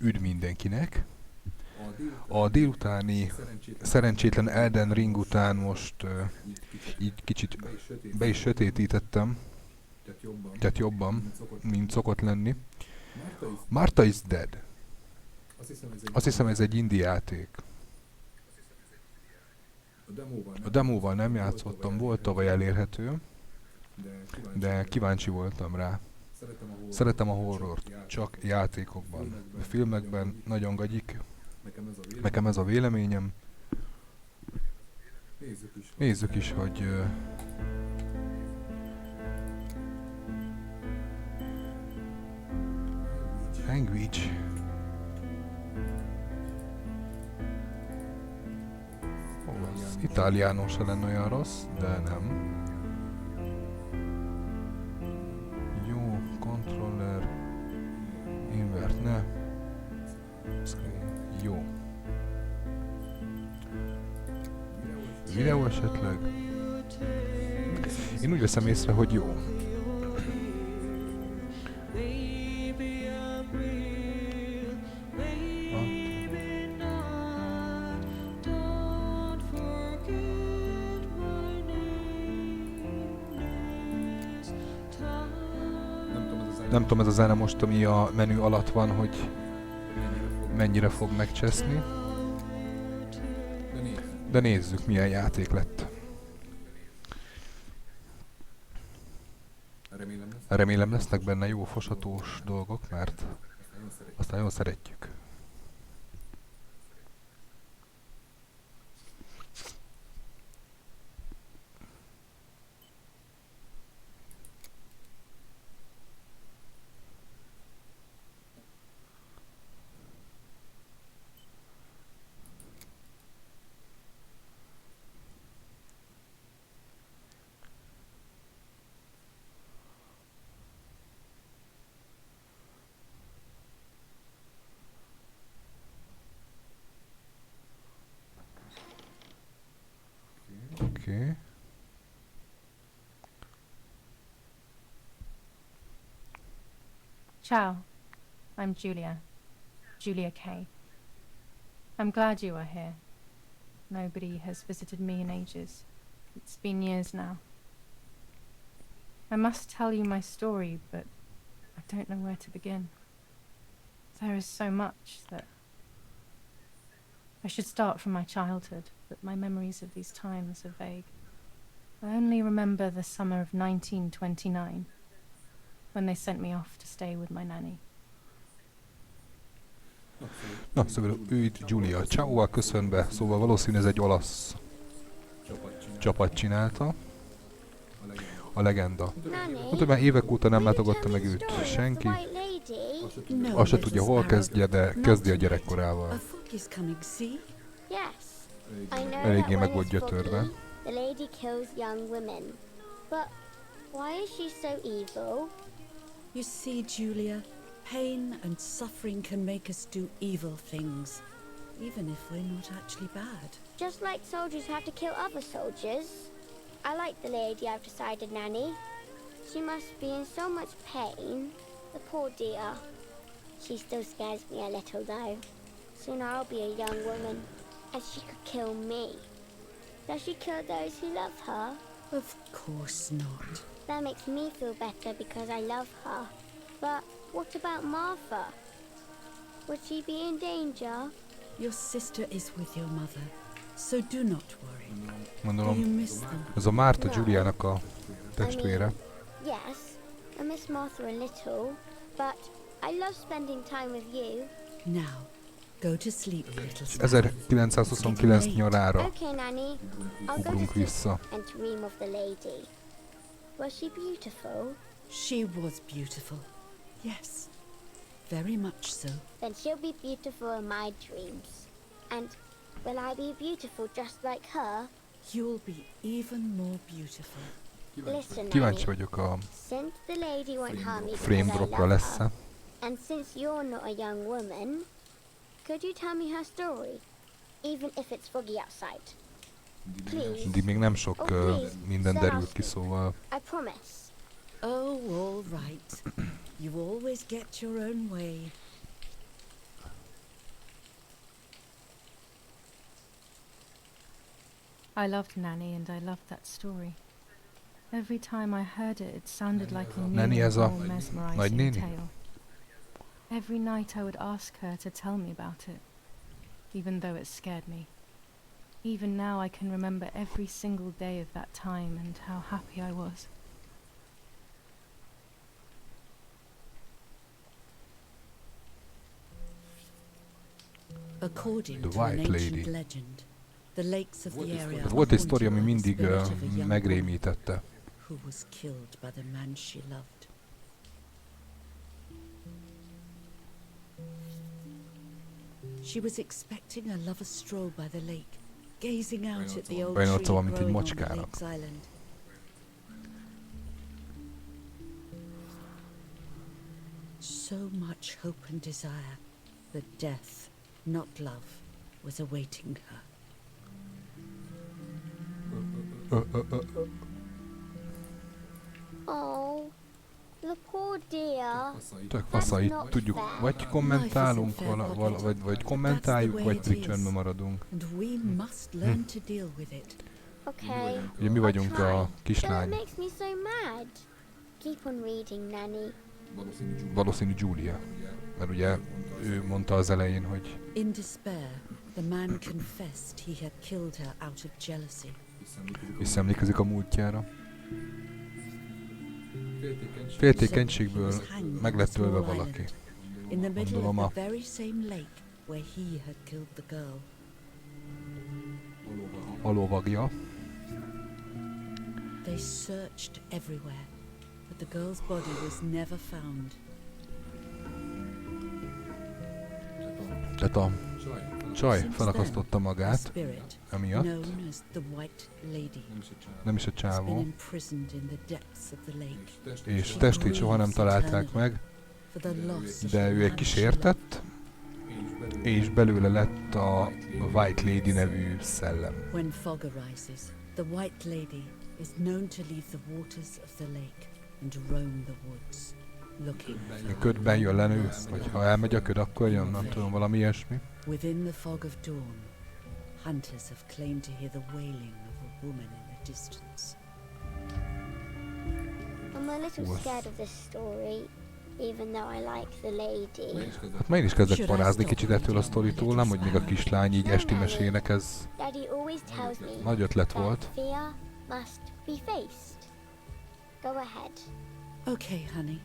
Üdv mindenkinek! A délutáni szerencsétlen Elden Ring után most így kicsit be is sötétítettem, tehát jobban, mint szokott lenni. Márta is Dead. Azt hiszem ez egy indie játék. A demóval nem játszottam, volt tavaly elérhető, de kíváncsi voltam rá. Szeretem a horrort, csak játékokban. A filmekben nagyon gagyik. Nekem ez a véleményem. Nézzük is, hogy... Language. Az itáliánul se lenne olyan rossz, de nem. Jó, controller, invert, ne. Jó. Videó esetleg? Én úgy veszem észre, hogy jó. Nem tudom ez a zene most, ami a menü alatt van, hogy mennyire fog megcseszni. De nézzük, milyen játék lett. Remélem lesznek benne jó fosatós dolgok, mert azt nagyon szeretjük. Okay. Ciao, I'm Julia Kay. I'm glad you are here. Nobody has visited me in ages. It's been years now. I must tell you my story, but I don't know where to begin. There is so much that I should start from my childhood, but my memories of these times are vague. I only remember the summer of 1929, when they sent me off to stay with my nanny. Na, szóval ő itt Giulia Ciao-val köszön be, szóval valószínű ez egy olasz csapat csinálta. A legenda. Mondta, hogy már évek óta nem látogatta meg őt senki. Azt se tudja, hol kezdje, de kezdi a gyerekkorával. Eléggé meg volt gyötörve. The lady kills young women. But why is she so evil? You see, Julia, pain and suffering can make us do evil things, even if we're not actually bad. Just like soldiers have to kill other soldiers. I like the lady I've decided, Nanny. She must be in so much pain. The poor dear. She still scares me a little, though. Soon I'll be a young woman, and she could kill me. Does she kill those who love her? Of course not. That makes me feel better because I love her. But what about Martha? Would she be in danger? Your sister is with your mother, so do not worry. Mondom, ez a Márta Giuliának a testvére. Yes, I miss Martha a little, but I love spending time with you. Now, go to sleep, little son. 1929 nyarára Okay, Nanny. I'll go ugrunk to sleep vissza. and dream of the lady. Was she beautiful? She was beautiful. Yes, very much so. Then she'll be beautiful in my dreams. And will I be beautiful just like her? You'll be even more beautiful. Listen, Kíváncsi Nanny. vagyok a Since the lady won't harm me frame because I dropra love lesz-e. her, and since you're not a young woman, could you tell me her story, even if it's foggy outside? Please. Mindig még nem sok minden derült ki, szóval... I promise. Oh, all right. You always get your own way. I loved Nanny and I loved that story. Every time I heard it, it sounded like a Nanny new ez a and mesmerizing nagynéni? tale. Every night I would ask her to tell me about it, even though it scared me. Even now I can remember every single day of that time and how happy I was. According The to an White ancient Lady. legend, the lakes of the area are Volt egy sztori, ami haunted by the mindig spirit of a young woman megrémítette. who was killed by the man she loved. She was expecting a lover stroll by the lake, gazing out at the old Olyan tree arca van, mint egy growing on the macskának. lake's island. So much hope and desire that death, not love, was awaiting her. Oh, the poor dear. Tök fasza, így tudjuk, vagy kommentálunk, vagy kommentáljuk, vagy pedig csöndben maradunk. And we must learn to deal with it. Okay. Ugye mi vagyunk a Though it kislány, makes me so mad. Keep on reading, Nanny. valószínű Julia. Mert ugye ő mondta az elején, hogy In despair, the man confessed he had killed her out of jealousy. visszaemlékezik a múltjára. Féltékenységből meg lett ölve valaki. In the middle Gondolom of a the very same lake where he had killed the girl. a lovagja. They searched everywhere, but the girl's body was never found. Tehát a csaj Since felakasztotta then, a magát, spirit, emiatt, known as the White Lady, nem is a has been csávó, imprisoned in the depths of the lake. és testét soha nem találták meg, For the loss of de the ő egy man kis she loved. értett, és belőle lett a White Lady nevű szellem. When fog arises, the White Lady is known to leave the waters of the lake and roam the woods, looking for Ködben jön le nő, vagy ha elmegy a köd, akkor jön, nem tudom, valami ilyesmi. Within the fog of dawn, hunters have claimed to hear the wailing of a woman in the distance. I'm a little Woof. scared of this story, even though I like the lady. Hát már én is kezdek parázni kicsit ettől a sztoritól, nem, hogy még a kislány így esti mesének, ez Daddy always tells me nagy ötlet that volt. fear must be faced. Go ahead. Okay, honey.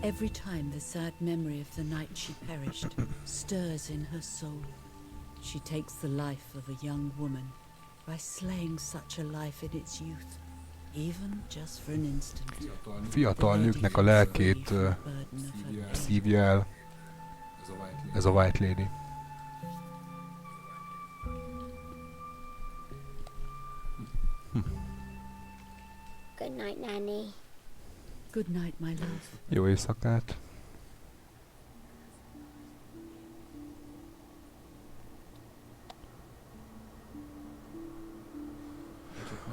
Every time the sad memory of the night she perished stirs in her soul, she takes the life of a young woman by slaying such a life in its youth, even just for an instant. Fiatal nőknek a lelkét Burden of her pain. szívja el ez a White Lady. Good night, Nanny. Good night, my love. Jó éjszakát!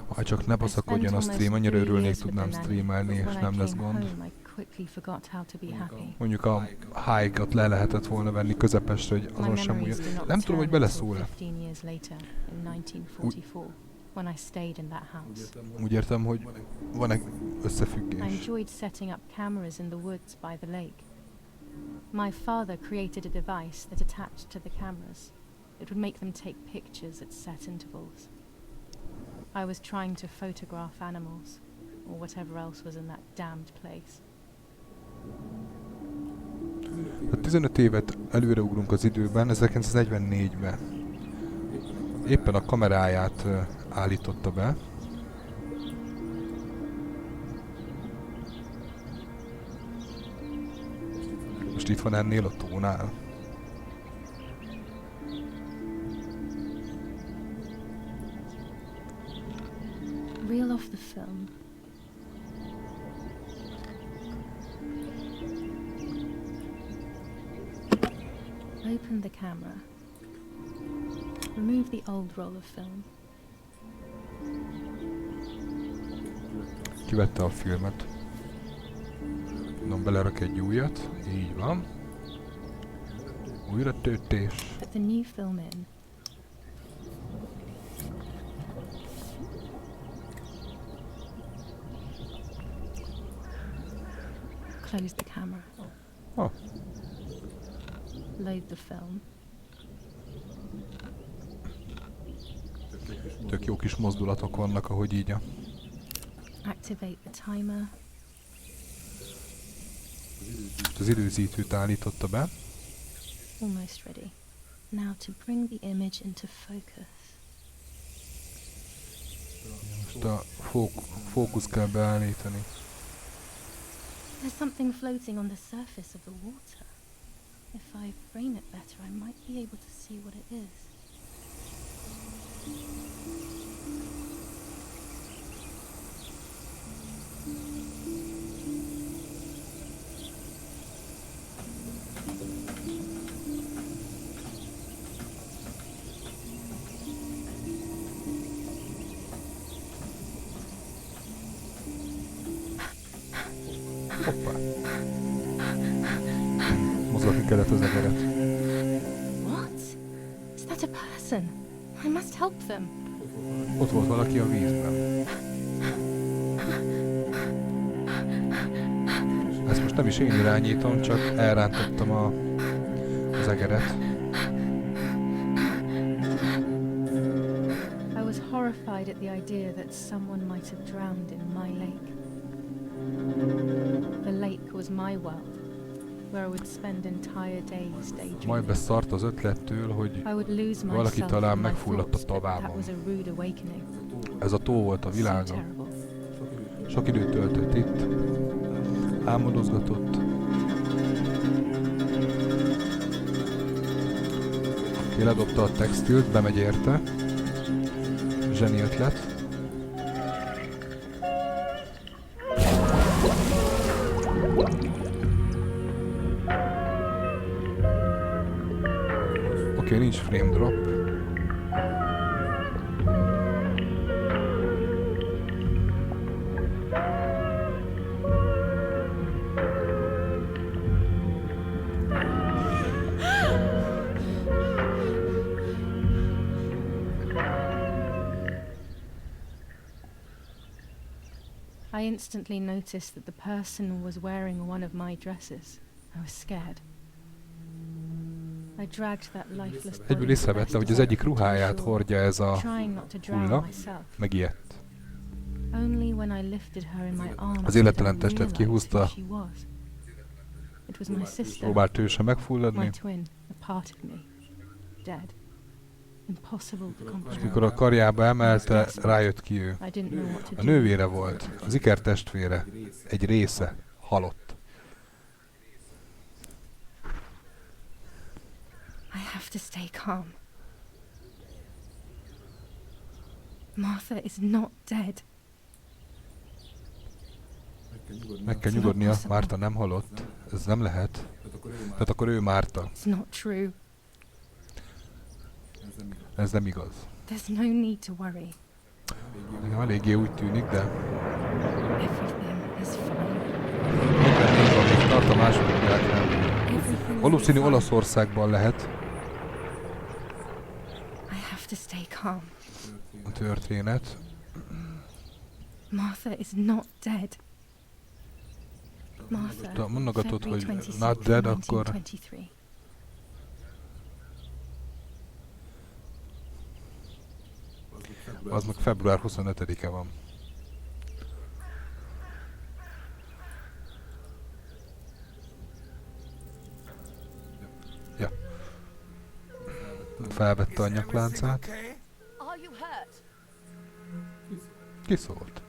Ha csak ne baszakodjon a stream, annyira örülnék, tudnám streamelni, és nem lesz gond. Mondjuk a high-ot le lehetett volna venni közepesre, hogy azon sem újra. Nem tudom, hogy beleszól-e. Úgy értem, hogy van egy I összefüggés. enjoyed setting up cameras in the woods by the lake. My father created a device that attached to the cameras. It would make them take pictures at set intervals. I was trying to photograph animals, or whatever else was in that damned place. A 15 évet előreugrunk az időben, 1944-ben. Éppen a kameráját állította be. Most itt van ennél a tónál. Reel off the film. Open the camera. Remove the old roll of film. Kivette a filmet. Mondom, belerak egy újat. Így van. Újra töltés. Put the new film in. Close the camera. Oh, Load the film. tök jó kis mozdulatok vannak, ahogy így a... Activate the timer. Az időzítőt állította be. Almost ready. Now to bring the image into focus. Most a fókusz kell beállítani. There's something floating on the surface of the water. If I frame it better, I might be able to see what it is. Hoppá. Mozgatni kellett az egeret. What? Is that a person? I must help them. Ott volt valaki a vízben. Ezt most nem is én irányítom, csak elrántottam az egeret. I was horrified at the idea that someone might have drowned in my lake. The lake was my world, where I would spend entire days daydreaming. Majd beszart az ötlettől, hogy I would lose valaki myself talán in my megfulladt a thoughts, but that tavában. was a rude awakening. Ez a tó volt a So világa. terrible. Sok időt töltött itt, álmodozgatott. Aki ledobta a textilt, bemegy érte. Zseni ötlet. Oké, nincs frame drop. I instantly noticed that the person was wearing one of my dresses. I was scared. I dragged that lifeless body Egyből észrevette, hogy az egyik ruháját hordja ez a trying not to drown hulla, myself. megijedt. Only when I lifted her in my arms Az did I élettelen testet realize kihúzta. who she was. It was my sister, Próbált ő sem my megfulladni. twin, a part of me, dead. Impossible to És comprehend. mikor a karjába emelte, rájött ki ő. I didn't know what to A do. nővére volt, az ikertestvére, egy része, halott. I have to stay calm. Martha is not dead. Meg kell nyugodnia, Márta nem halott. Ez nem lehet. Tehát akkor ő Márta. It's not true. Ez nem igaz. There's no need to worry. Eléggé úgy tűnik, de Everything is fine. minden így van, még tart a második világháború. Everything Valószínű is fine. Olaszországban lehet I have to stay calm. a történet. Martha is not dead. Martha, Te mondogatod, February hogy 26th, not dead, akkor 1923. az meg február 25-e van. Ja. Felvette a nyakláncát. Are you hurt? Ki szólt?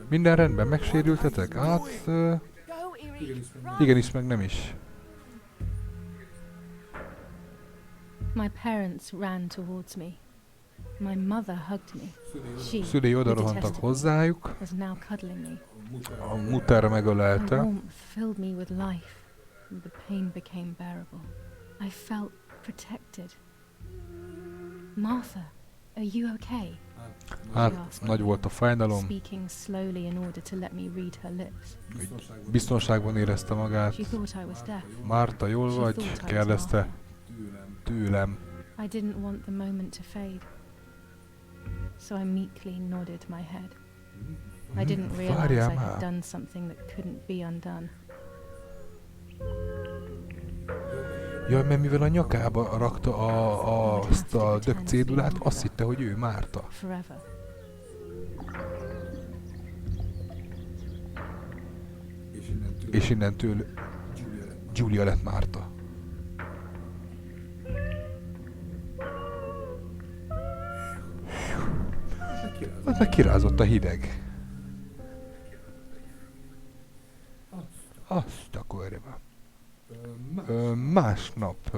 Minden rendben, megsérültetek? Hát, Go, Erie. igenis, meg nem is. My parents ran towards me. My mother hugged me. She, Szülei the odarohantak detestable, hozzájuk, was now cuddling me. a mutára The megölelte. warmth filled me with life, and the pain became bearable. I felt protected. Martha, are you okay? Hát, nagy volt a fájdalom. speaking slowly in order to let me read her lips. Biztonságban érezte magát. She thought I was deaf. Márta, jól vagy? Kérdezte tőlem. I didn't want the moment to fade, so I meekly nodded my head. I didn't realize Várjál I had már. done something that couldn't be undone. Jaj, mert mivel a nyakába rakta azt a dög cédulát, azt hitte, hogy ő Márta. Forever. És innentől Julia lett Márta. Az meg kirázott a hideg. Azt a kurva. Másnap.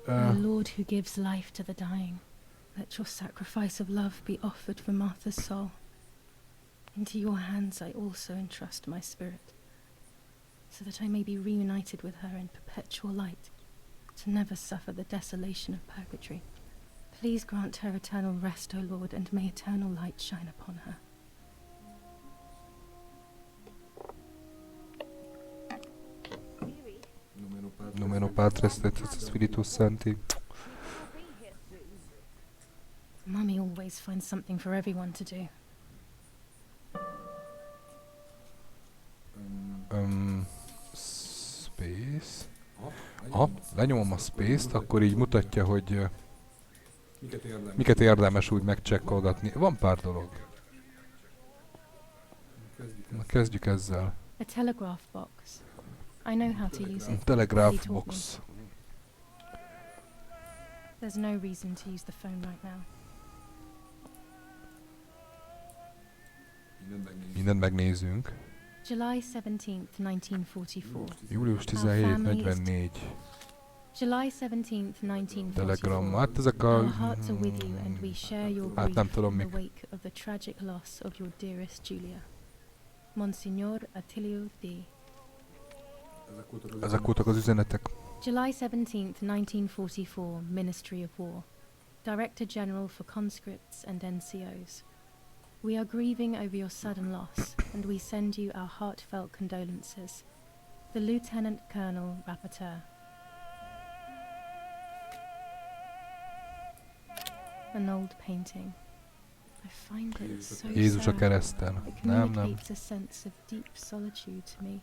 O Lord who gives life to the dying, let your sacrifice of love be offered for Martha's soul. Into your hands I also entrust my spirit, so that I may be reunited with her in perpetual light, to never suffer the desolation of purgatory. Please grant her eternal rest, O Lord, and may eternal light shine upon her. Numero Patris et Spiritus Sancti. Mummy always finds something for everyone to do. Space. Ha lenyomom a space-t, akkor így mutatja, hogy miket érdemes úgy megcsekkolgatni. Van pár dolog. Na, kezdjük ezzel. A telegraph box. I know how to use it. Telegraph He taught box. There's no reason to use the phone right now. Mindent megnézünk. July 17th, 1944. Július 17, 44. July 17th, 1944. Telegram. Hát ezek a... Our hearts are with you and we share your Hát grief nem tudom in mik. the wake of the tragic loss of your dearest Julia. Monsignor Attilio D. Ezek voltak az üzenetek. July 17th, 1944, Ministry of War. Director General for Conscripts and NCOs. We are grieving over your sudden loss, and we send you our heartfelt condolences. The Lieutenant Colonel Rapporteur. An old painting. I find it so Jézus a sad. kereszten. It Nem, nem. communicates a sense of deep solitude to me.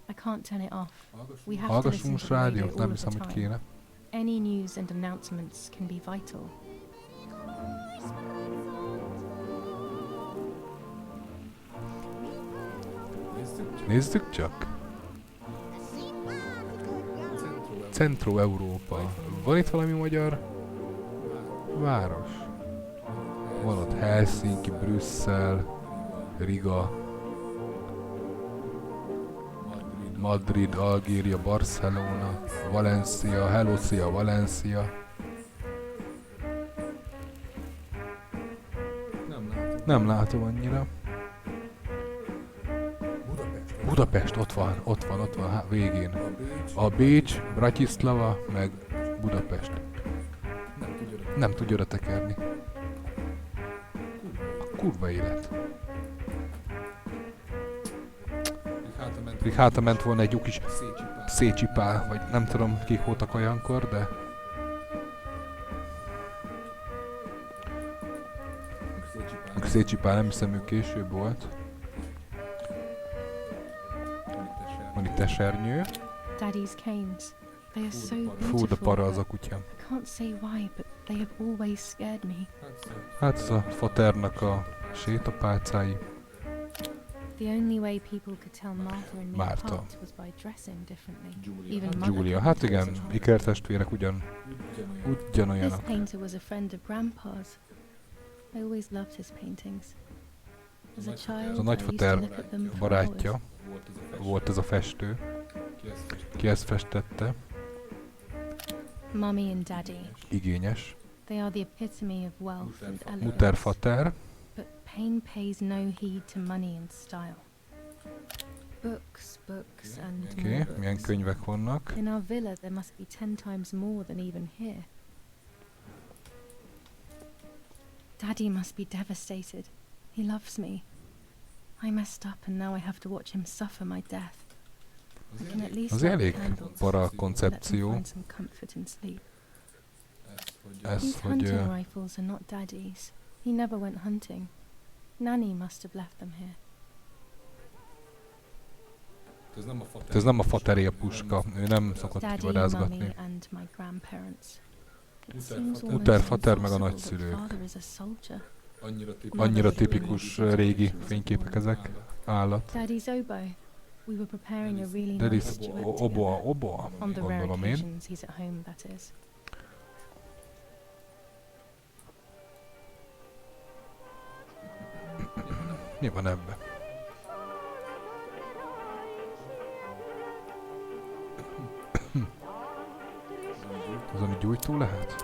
I can't turn it off. We have to listen Hallgassunk to most the radio rádiót, all nem of the hiszem, hogy time. kéne. Any news and announcements can be vital. Nézzük csak. Centro-Európa. Van itt valami magyar város? Van ott Helsinki, Brüsszel, Riga, Madrid, Algéria, Barcelona, Valencia, Hellosia, Valencia. Nem látom annyira. Budapest, ott van, végén. A Bécs, Bratislava, meg Budapest. Nem tudja oda tekerni. A kurva élet. Még hátra ment volna egy jó kis szécsipál, vagy nem tudom, kik voltak olyankor, de... A szécsipál nem hiszem, ő később volt. Van itt esernyő. Daddy's canes. They are so Fú, de para az a beautiful. kutya. I can't say why, but they have always scared me. Hát ez a faternak a sétapálcái. The only way people could tell Martha and me Márta. apart was by dressing differently. Even Mother Julia. couldn't Hát tell igen, us apart. ikertestvérek This ugyanolyanak. painter was a friend of Grandpa's. I always loved his paintings. As a child, Ez a I used nagyfater to look at them for barátja hours. volt ez a festő, ki ezt festette, Mummy and Daddy. igényes. They are the epitome of wealth and elegance. Mutterfater, But pain pays no heed to money and style. Books, books, and Oké, more books. milyen könyvek vannak? In our villa, there must be 10 times more than even here. Daddy must be devastated. He loves me. I messed up, and now I have to watch him suffer my death. I can at least Az light elég candles para and let them koncepció. find some comfort in sleep. Ez, These hogy hunting rifles are not Daddy's. He never went hunting. Nanny must have left them here. ez nem a fateré a puska, ő nem szokott Daddy, kivadászgatni. Mummy, and my grandparents. It seems almost Uter, fater meg a impossible nagyszülők. that father is a soldier. Annyira tipikus régi fényképek ezek. Állat. Daddy's oboe. We were preparing a really De nice ez duet oboa, together. oboa, On the rare gondolom én. occasions he's at home, that is. Mi van ebbe? Az, ami gyújtó lehet?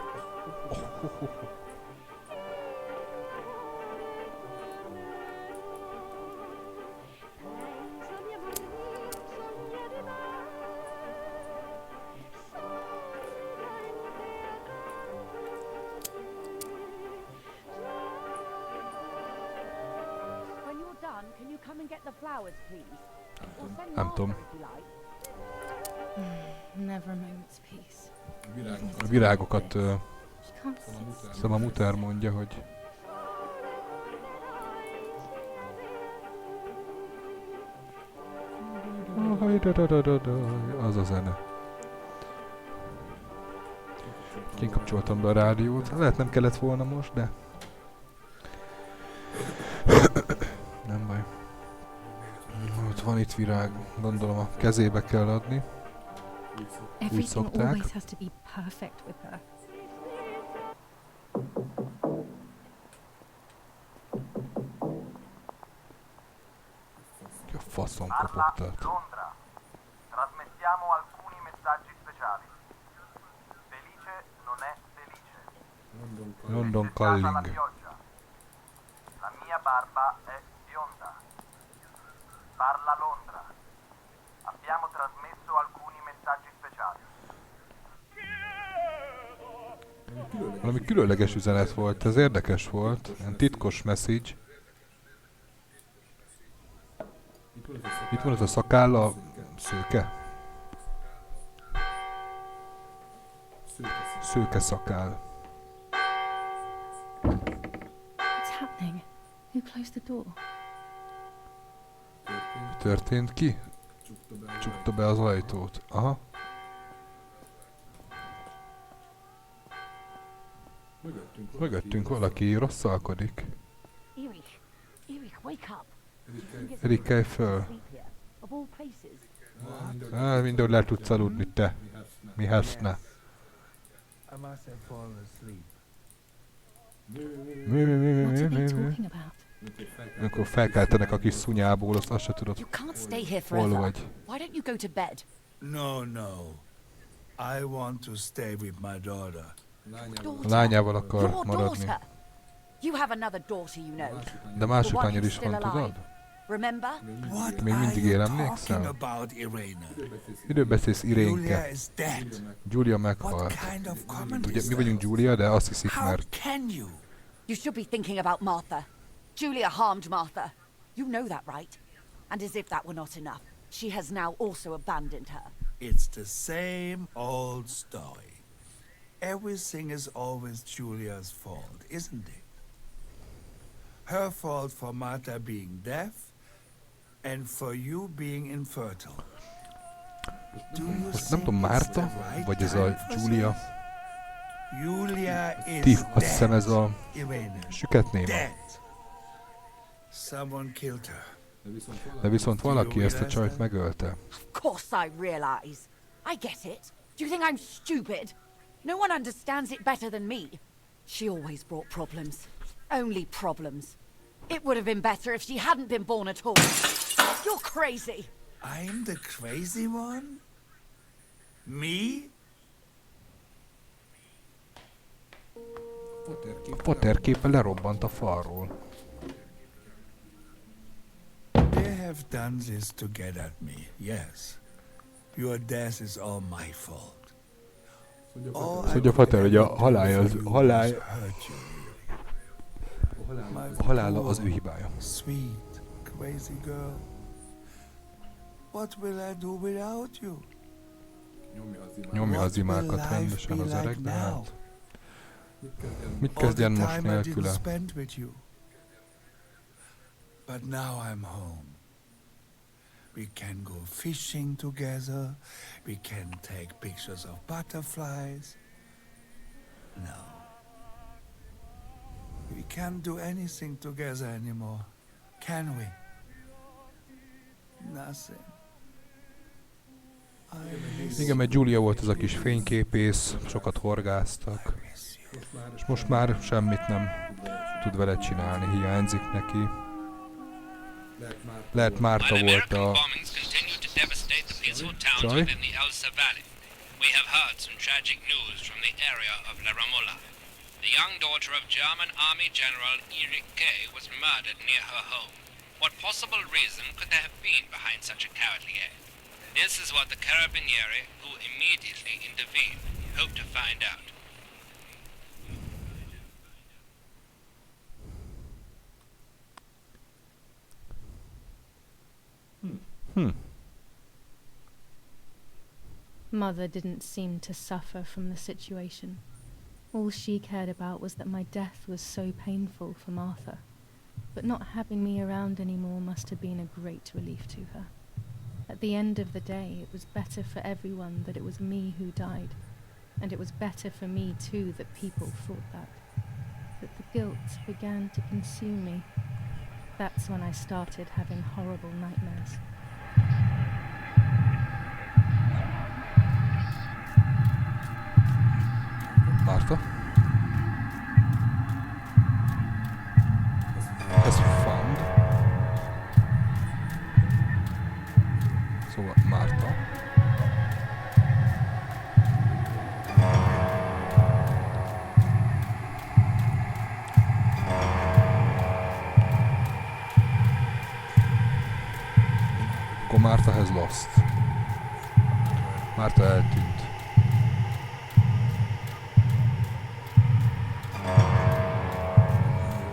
When you're done, can you come and get the flowers, please? Or send Nem Martha tudom. if you like. Never a moment's peace. A virágokat She can't sit still. szóval a muter mondja, hogy az a zene. Kinkapcsoltam be a rádiót. Lehet nem kellett volna most, de nem baj. Ott van itt virág, gondolom a kezébe kell adni. Everything szokták. always has to be perfect with her. Ki a faszom kopogtat. Londra. Trasmettiamo alcuni messaggi speciali. Felice non è felice. London È stata la Calling. pioggia. La mia barba è bionda. Parla Londra. Abbiamo trasmesso alcuni messaggi speciali. Valami különleges üzenet volt, ez érdekes volt. Ilyen titkos message. Itt van ez a szakáll, a szőke. Szőke szakáll. What's happening? Who closed the door? Mi történt ki? Csukta be az ajtót. Aha. Mögöttünk valaki rosszalkodik. Erich, Erich, wake up. Erik, kelj föl. Sleep here. Of all places. Mindenhol le tudsz aludni, te. Mi heszne. I must have fallen asleep. What are they talking about? Amikor felkeltenek a kis szunyából, azt se tudod, You can't stay here hol forever. vagy. Why don't you go to bed? No, no. I want to stay with my daughter. A lányával akar Your maradni. daughter. You have another daughter, you know. De másik The one lányod who's is van, still alive. tudod? Remember? What Még are mindig you él, talking emlékszel? about, Irena? Miről beszélsz, Julia Irénke? is dead. Julia What meghalt. kind of comment Ugye is mi vagyunk that? Julia, de azt hiszik, How mert can you? You should be thinking about Martha. Julia harmed Martha. You know that, right? And as if that were not enough, she has now also abandoned her. It's the same old story. Everything is always Julia's fault, isn't it? Her fault for Martha being deaf, and for you being infertile. Do you most nem think tudom, it's Márta, the right vagy ez time a for Julia. this? Julia is Ti, azt hiszem ez dead, a Irena. süketnéma. Dead. Someone killed her. De viszont valaki ezt a csajt megölte. Of course I realize. I get it. Do you think I'm stupid? No one understands it better than me. She always brought problems. Only problems. It would have been better if she hadn't been born at all. You're crazy. I'm the crazy one? Me? A Potter képe lerobbant a falról. There have done this to get at me, yes. Your death is all my fault. Szóval a Pater, hogy a halála az ő hibája. Sweet, crazy girl. What will I do without you? Nyomja az imákat rendesen az öreg, de hát... Mit kezdjen most nélküle? But now I'm home. We can go fishing together. We can take pictures of butterflies. No. We can't do anything together anymore, can we? Nothing. Igen, mert Julia volt az a kis fényképész, sokat horgáztak. És most már semmit nem tud vele csinálni, hiányzik neki. Lehet Márta volt a... Csaj? We have heard some tragic news from the area of La Ramola. The young daughter of German Army General Erich K. was murdered near her home. What possible reason could there have been behind such a cowardly act? This is what the Carabinieri, who immediately intervened, hope to find out. Mother didn't seem to suffer from the situation. All she cared about was that my death was so painful for Martha. But not having me around anymore must have been a great relief to her. At the end of the day, it was better for everyone that it was me who died. And it was better for me too that people thought that. That the guilt began to consume me. That's when I started having horrible nightmares. Márta? Ez found. Szóval Márta. Akkor Márta has lost. Márta eltűnt.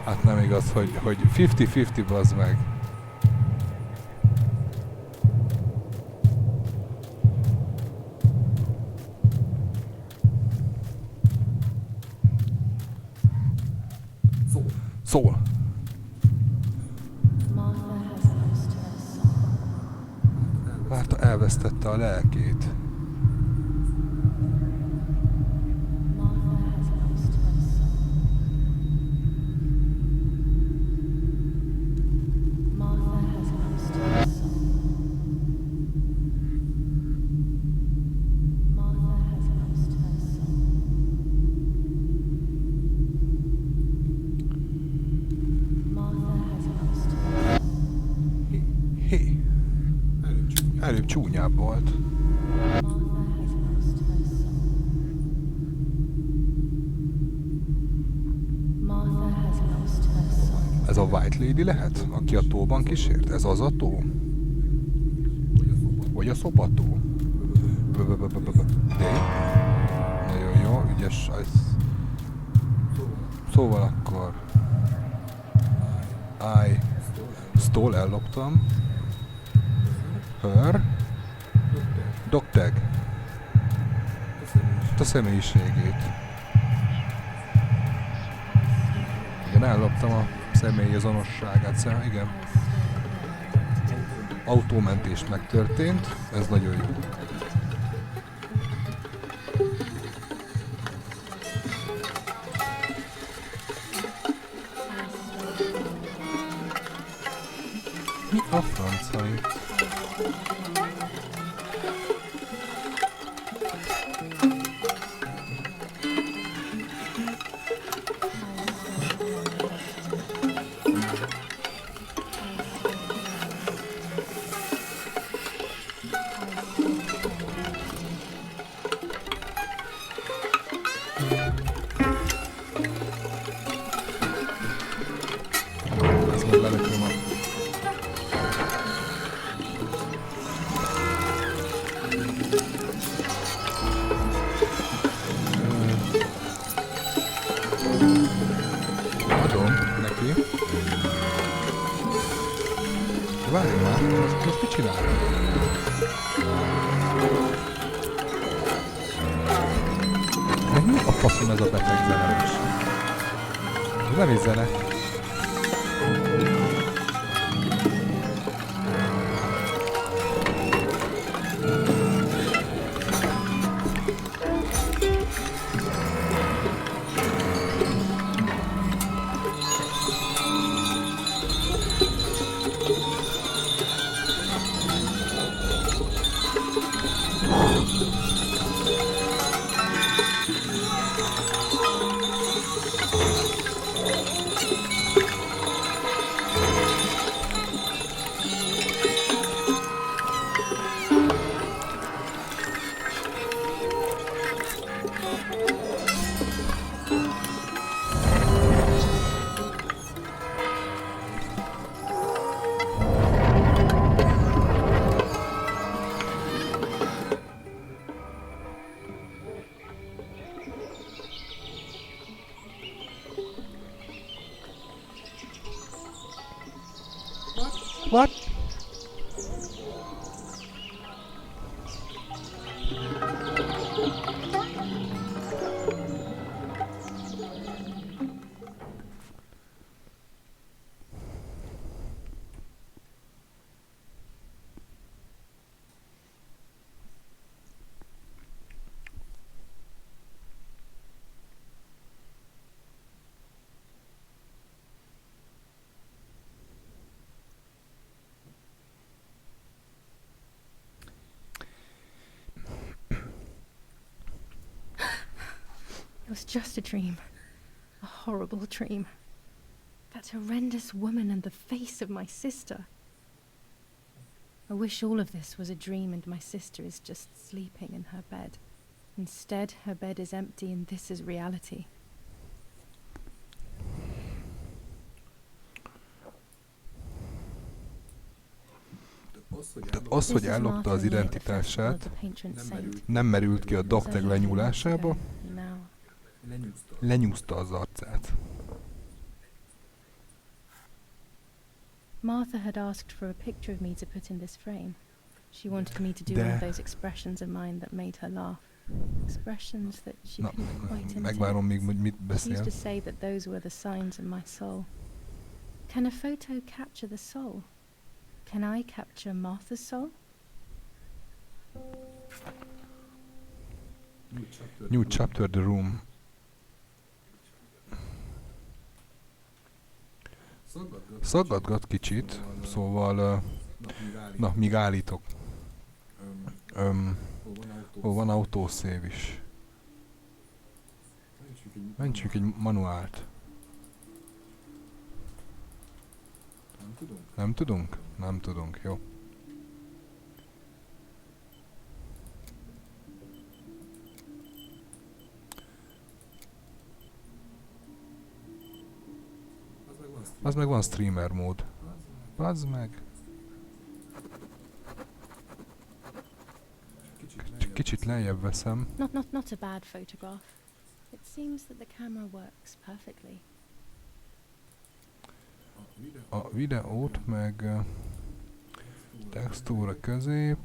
Hát nem igaz, hogy 50-50 bazd meg. Szól. Márta elvesztette a lelkét. Előbb csúnyább volt. Ez a White Lady lehet? Aki a tóban kísért? Ez az a tó? Vagy a szopató? Nagyon jó, ügyes. Szóval akkor... Stole elloptam. Her. Dogtag. A személyiségét. Igen, elloptam a személyi azonosságát. Igen. Autómentés megtörtént. Ez nagyon jó. Mi a francai? ez a beteg zene is. Ez nem is zene. What? It was just a dream. A horrible dream. That horrendous woman and the face of my sister. I wish all of this was a dream and my sister is just sleeping in her bed. Instead, her bed is empty and this is reality. Tehát az, hogy ellopta az identitását, nem merült ki a dagtag lenyúlásába, lenyúzta az arcát. Martha had asked for a picture of me to put in this frame. She wanted me to do one of those expressions of mine that made her laugh. Expressions that she couldn't quite imitate. Megvárom még, hogy mit She beszél. used to say that those were the signs of my soul. Can a photo capture the soul? Can I capture Martha's soul? New chapter the room. Szaggatgat kicsit, szóval na, míg állítok. Van autószév is. Mentsünk egy manuált. Nem tudunk? Nem tudunk, jó. Az meg van streamer mód. Az meg. Csak kicsit lejjebb veszem. Not a bad photograph. It seems that the camera works perfectly. A videót meg textúra közép.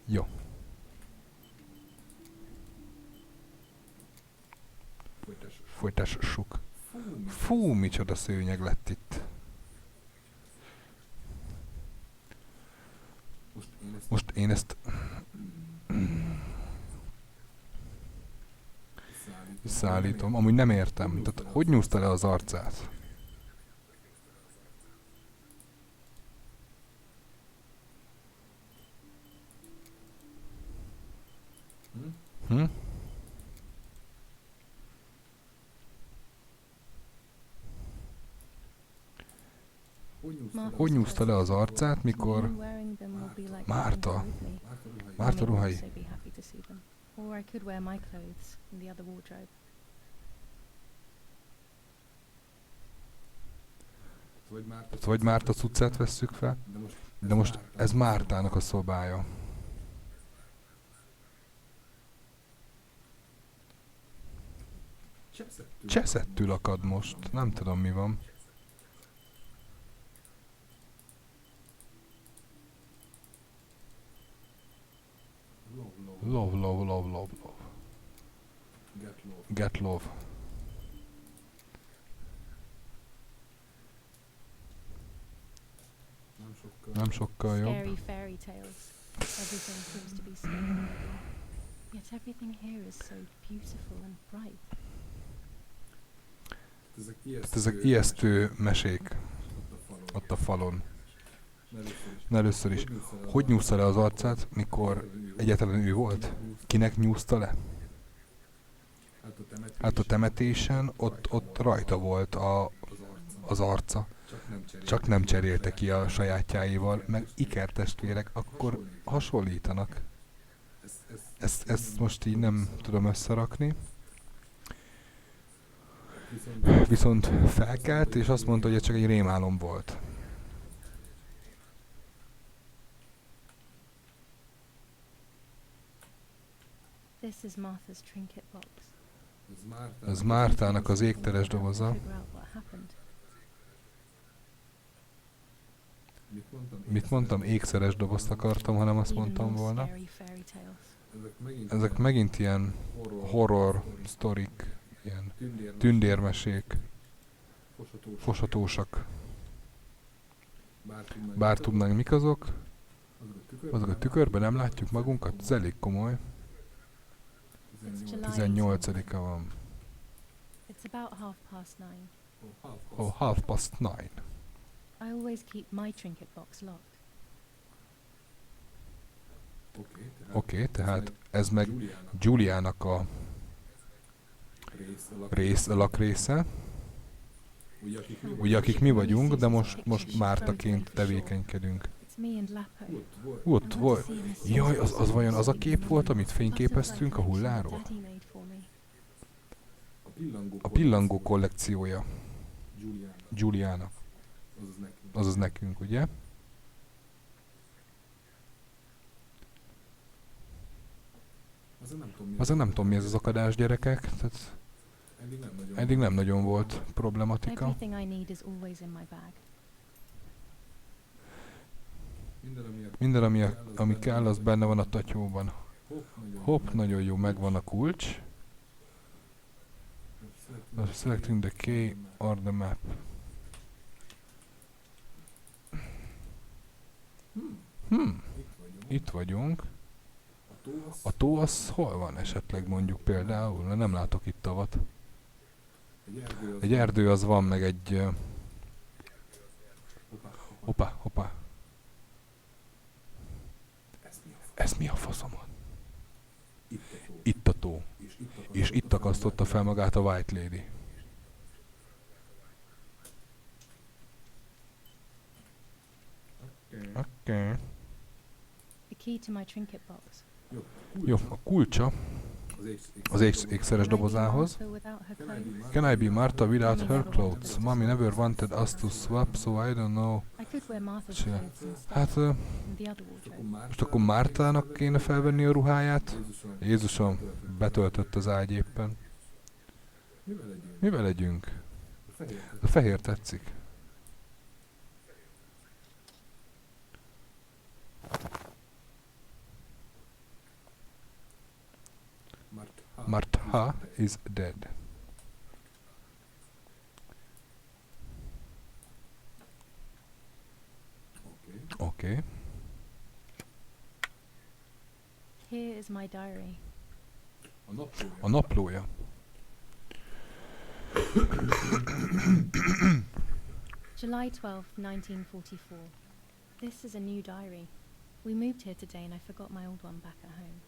Jó. Folytassuk. Fú, micsoda szőnyeg lett itt. Most én ezt visszaállítom. Amúgy nem értem. Tehát hogy nyúzta le az arcát? Hogy nyúzta le az arcát, mikor Márta ruhái. Or I could wear my clothes in the other wardrobe. Vagy Márta cuccát vesszük fel, de most ez Mártának a szobája. Cseszettül akad most, nem tudom mi van. Lol. Get love. Nem sokkal jobb. Scary fairy tales. Everything seems to be scary. Yet everything here is so beautiful and bright. Ezek ijesztő mesék ott a falon. Na először is, hogy nyúzta le az arcát, mikor egyáltalán ő volt? Kinek nyúzta le? Hát a temetésen ott rajta volt az arca. Csak nem cserélte ki a sajátjáival, meg ikertestvérek akkor hasonlítanak. Ezt most így nem tudom összerakni. Viszont felkelt, és azt mondta, hogy ez csak egy rémálom volt. This is Martha's trinket box. Ez Mártának az égteres doboza. Figure out what happened. Mit mondtam? Ékszeres dobozt akartam, hanem azt Even mondtam more volna. scary fairy tales. Ezek megint ilyen horror sztorik, ilyen tündérmesék, fosatósak. Bár tudnánk mik azok a tükörben nem látjuk magunkat, ez elég komoly. It's July 18-a van. It's about 9:30. Oh, 9:30. I always keep my trinket box locked. Oké, tehát ez meg Giuliának a lakrésze. Ugye akik mi vagyunk, de most Mártaként tevékenykedünk. It's me and Lapo. Ott volt. Jaj, az vajon az a kép volt, amit fényképeztünk a hulláról? Daddy made for me. A pillangó kollekciója Giuliának. Azaz nekünk, ugye? Azon nem tudom mi ez az akadás, gyerekek. Tehát eddig nem nagyon volt problematika. Everything I need is always in my bag. Minden, ami kell, az benne van a tatyóban. Hopp, nagyon jó, megvan a kulcs. Selecting the key or the map. Itt vagyunk. A tó az hol van esetleg mondjuk például? Nem látok itt tavat. Egy erdő az van, meg egy... Hoppá. Ez mi a faszomon? Itt a tó. És itt akasztotta fel magát a White Lady. Okay. The key to my trinket box. Jó, a kulcsa az ékszeres dobozához. Can I be Martha without her clothes? Mommy never wanted us to swap, so I don't know. I could wear Martha's clothes instead. Hát, In the other wardrobe. most akkor Mártának kéne felvenni a ruháját? Jézusom, betöltött az ágy éppen. Mivel legyünk? A fehér tetszik. Márta is dead. Okay. Here is my diary. A naplója. July 12th, 1944. This is a new diary. We moved here today and I forgot my old one back at home.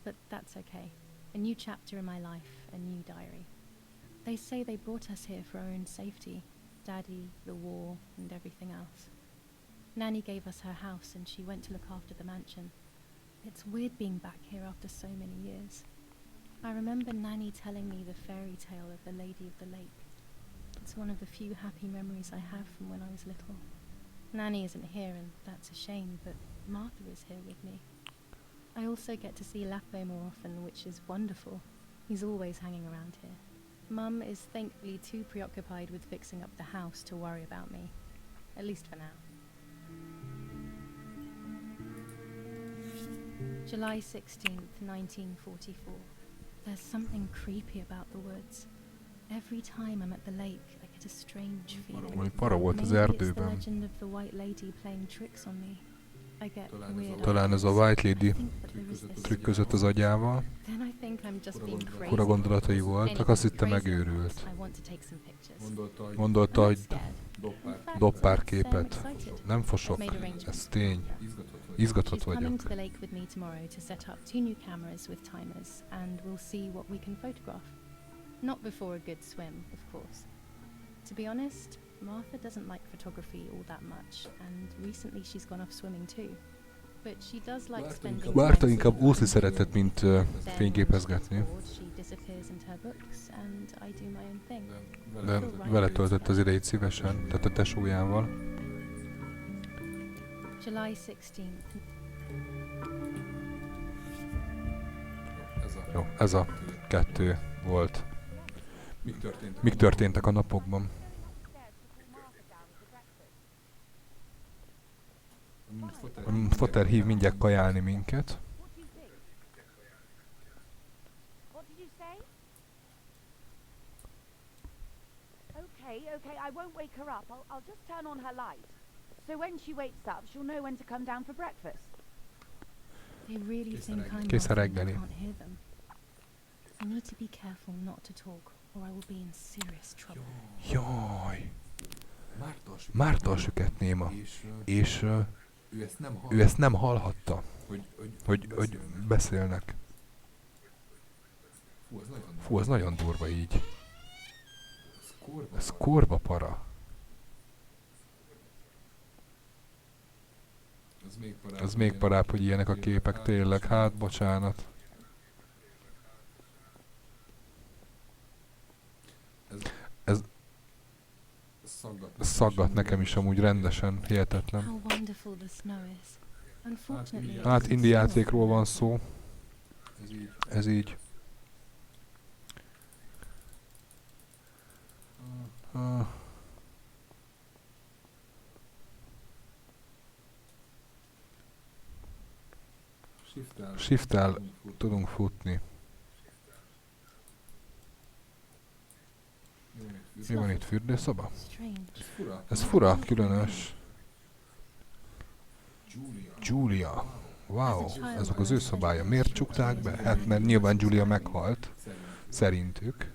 But that's okay. A new chapter in my life, a new diary. They say they brought us here for our own safety. Daddy, the war, and everything else. Nanny gave us her house and she went to look after the mansion. It's weird being back here after so many years. I remember Nanny telling me the fairy tale of the Lady of the Lake. It's one of the few happy memories I have from when I was little. Nanny isn't here and that's a shame, but Martha is here with me. I also get to see Lapo more often, which is wonderful. He's always hanging around here. Mum is thankfully too preoccupied with fixing up the house to worry about me. At least for now. July 16th, 1944. There's something creepy about the woods. Every time I'm at the lake, I get a strange feeling. Valami para volt az Maybe it's the erdőben. legend of the white lady playing tricks on me. I get weird Talán ez a White Lady trükközött az agyával. Then I think I'm just being crazy. Fura gondolatai voltak, azt hitte megőrült. Gondolta, hogy dob pár képet. Nem fosok, ez tény. Izgatott She's coming vagyok. to the lake with me tomorrow to set up 2 new cameras with timers, and we'll see what we can photograph. Not before a good swim, of course. To be honest, Martha doesn't like photography all that much, and recently she's gone off swimming too. But she does like spending Márta time inkább sitting úszni szeretett, mint Then when fényképezgetni. she's bored, she disappears into her books, and I do my own thing. De vele töltött az idejét szívesen, tehát a tesójával. July 16th. Jó, ez a 2 volt. Mik történtek a napokban? Foter hív mindjárt kajálni minket. What did you say? Okay, I won't wake her up. I'll just turn on her light. So when she wakes up, she'll know when to come down for breakfast. They really think I'm Kész a Martha and I reggeli. can't hear them. I need to be careful not to talk, or I will be in serious trouble. Jaj! Márta a süket néma, és ő ezt nem hallhatta, hogy beszélnek. Fú, az nagyon durva így. Ez korba para. Az még parább, hogy ilyenek a képek tényleg. Hát, bocsánat. Ez szaggat nekem is amúgy rendesen, hihetetlen. How wonderful the snow is. Unfortunately, Hát indie játékról van szó. Ez így. Shift-tel tudunk futni. Mi van itt, fürdőszoba? strange. Ez fura, különös. Julia. Wow, azok az ő szobája. Miért csukták be? Hát mert nyilván Julia meghalt. Szerintük.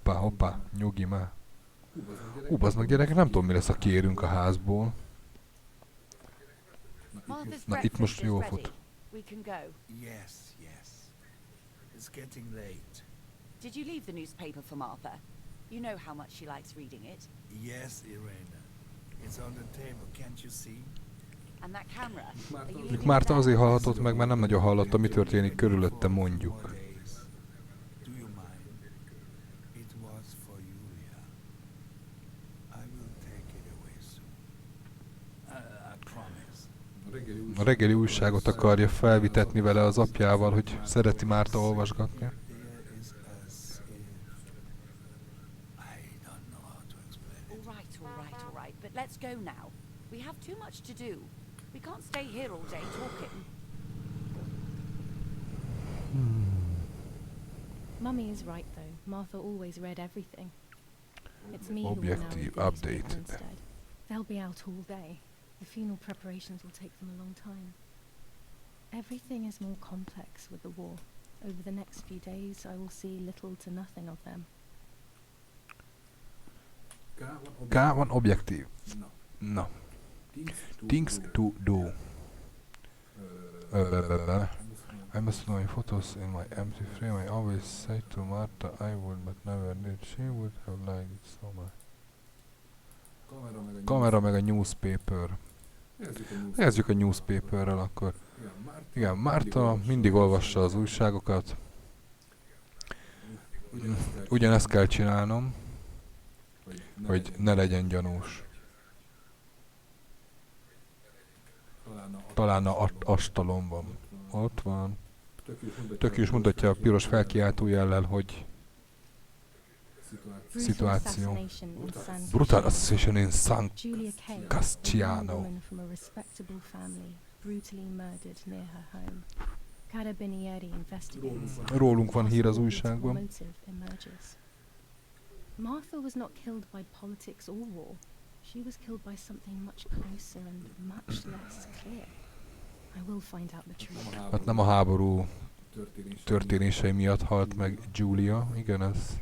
Hoppá, nyugi már. Bazd meg gyerekek, nem tudom mi lesz, ha kiérünk a házból. Na itt most jól fut. We can go. Yes. It's getting late. Did you leave the newspaper for Martha? You know how much she likes reading it. Yes, Irena. It's on the table, can't you see? And that camera. Are you Még leaving Márta it azért there? hallhatott meg, mert nem nagyon hallotta, mi történik körülötte, mondjuk. Do you mind? It was for Julia. I will take it away soon. I promise. A reggeli újságot akarja felvitetni vele az apjával, hogy szereti Márta olvasgatni. There is a skiff. I don't know how to explain it. All right. But let's go now. We have too much to do. We can't stay here all day talking. Mummy is right though. Martha always read everything. It's me who will now Objective read the newspaper updated. instead. They'll be out all day. The funeral preparations will take them a long time. Everything is more complex with the war. Over the next few days, I will see little to nothing of them. K van objektív. Na. Things to do. I must know photos in my empty frame. I always say to Martha I would but never did. She would have liked it so much. Kamera meg a newspaper. Kezdjük a newspaperrel akkor. Igen, Márta mindig olvassa az újságokat. Ugyanezt kell csinálnom, hogy ne legyen gyanús. Talán a asztalon van. Ott van. Tök is mutatja a piros felkiáltójellel, hogy szituáció. Brutal assassination in San Julia Kay, a Casciano. young woman from a respectable family, brutally murdered near her home. Carabinieri investigates. Rólunk van hír az újságban. Motive emerges. Martha was not killed by politics or war. She was killed by something much closer and much less clear. I will find out the truth. Hát nem a háború történései miatt halt meg Giulia, igen, ez.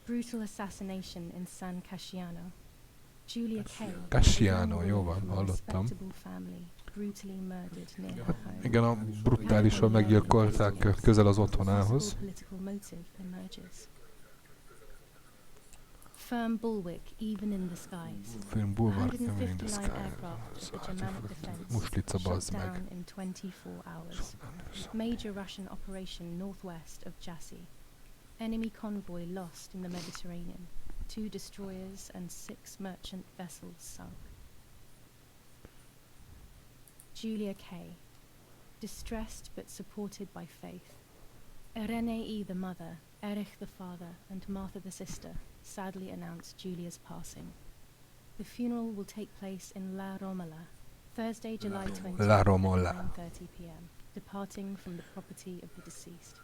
Brutal assassination in San Casciano. Julia Kay, Casciano, jó van, hallottam. brutally murdered near her home. Igen, a brutálisan meggyilkolták közel az otthonához. Political motive emerges. Firm bulwark even in the skies. Firm bulwark even in the 159 sky. aircraft of the Germanic defense Muslica, shot bazd meg. down in 24 hours. Major Russian operation northwest of Jassy. Enemy convoy lost in the Mediterranean. 2 destroyers and 6 merchant vessels sunk. Julia Kay, distressed but supported by faith. Irenei the mother, Erich the father, and Martha the sister sadly announced Julia's passing. The funeral will take place in La Romola, Thursday, July 20th, La at Romola. 9:30 p.m., departing from the property of the deceased.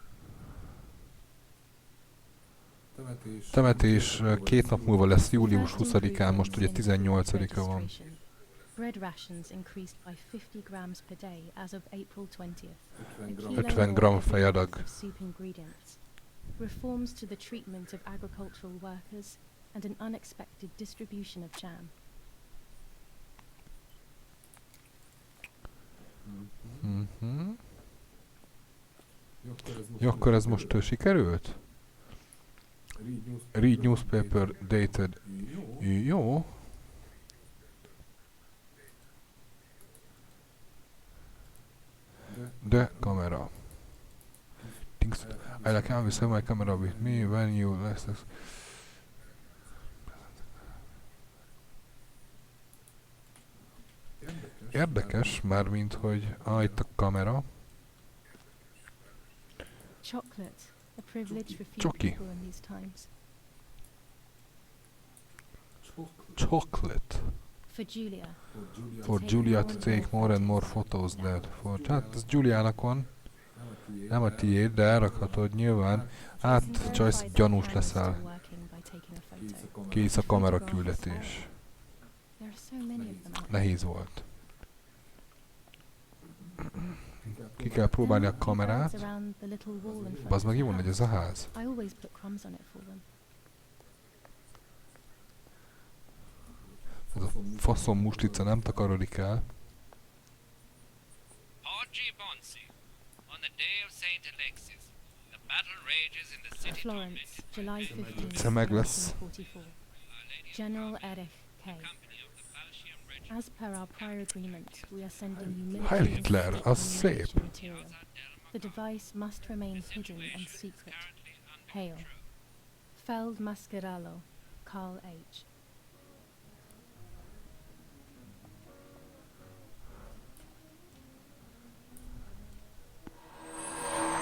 Temetés 2 nap múlva lesz, július 20-án, most ugye 18-a van. Bread rations increased by 50 grams per day as of April 20th. 50 gram fejadag. Soup ingredients. Reforms to the treatment of agricultural workers and an unexpected distribution of jam. Jó, akkor ez most sikerült? Read newspaper dated. Jó. De kamera. Things I like how we sell my camera with me when you less. Érdekes, mármint hogy itt a kamera. Chocolate, a privilege for few Csoki. people in these times. Chocolate. For Julia. For Julia to take more and more photos there. Hát ez Juliának van. Nem a tiéd, de elrakhatod nyilván. Hát, Joyce, gyanús leszel. Kész a kamera küldetés. Nehéz volt. Ki kell próbálni a kamerát. Bazd meg, jó nagy ez a ház. Ez a faszom mustica nem takarodik el. Florence, July 15, Meg lesz. 1944. General Erich K. As per our prior agreement, we are sending you Heil military Hitler, az szép. material. The device must remain hidden and secret. Hail. Feld Mascherallo, Carl H.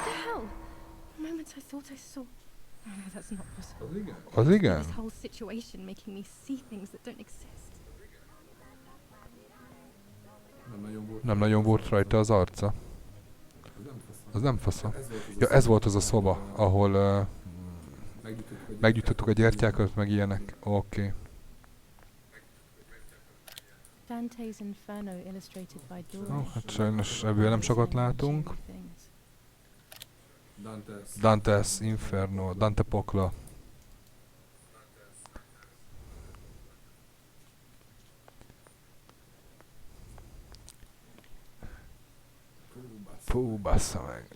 The hell? For a moment I thought I saw... Oh no, that's not possible. Az igen? This whole situation making me see things that don't exist. Nem nagyon volt rajta az arca. Az nem fasza. Ja, ez volt az a szoba, ahol meggyújtottuk a gyertyákat, meg ilyenek. Oké. Dante's Inferno illustrated by Doris. Hát sajnos ebből nem sokat látunk. Dante's Inferno, Dante pokla. Fú, bassza meg.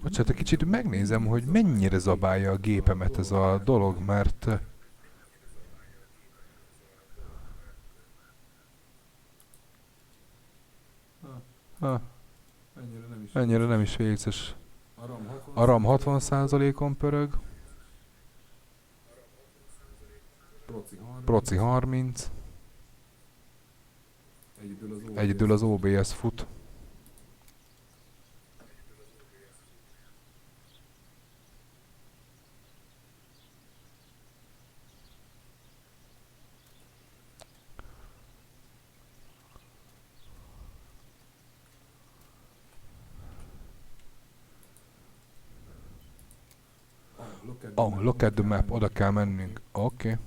Bocsánat, egy kicsit megnézem, hogy mennyire zabálja a gépemet ez a dolog, mert... Ennyire nem is vicces. A RAM 60%-on pörög. Proci 30. Egyedül az OBS fut. Oh, look at the map, oda kell mennünk. Oké. Okay.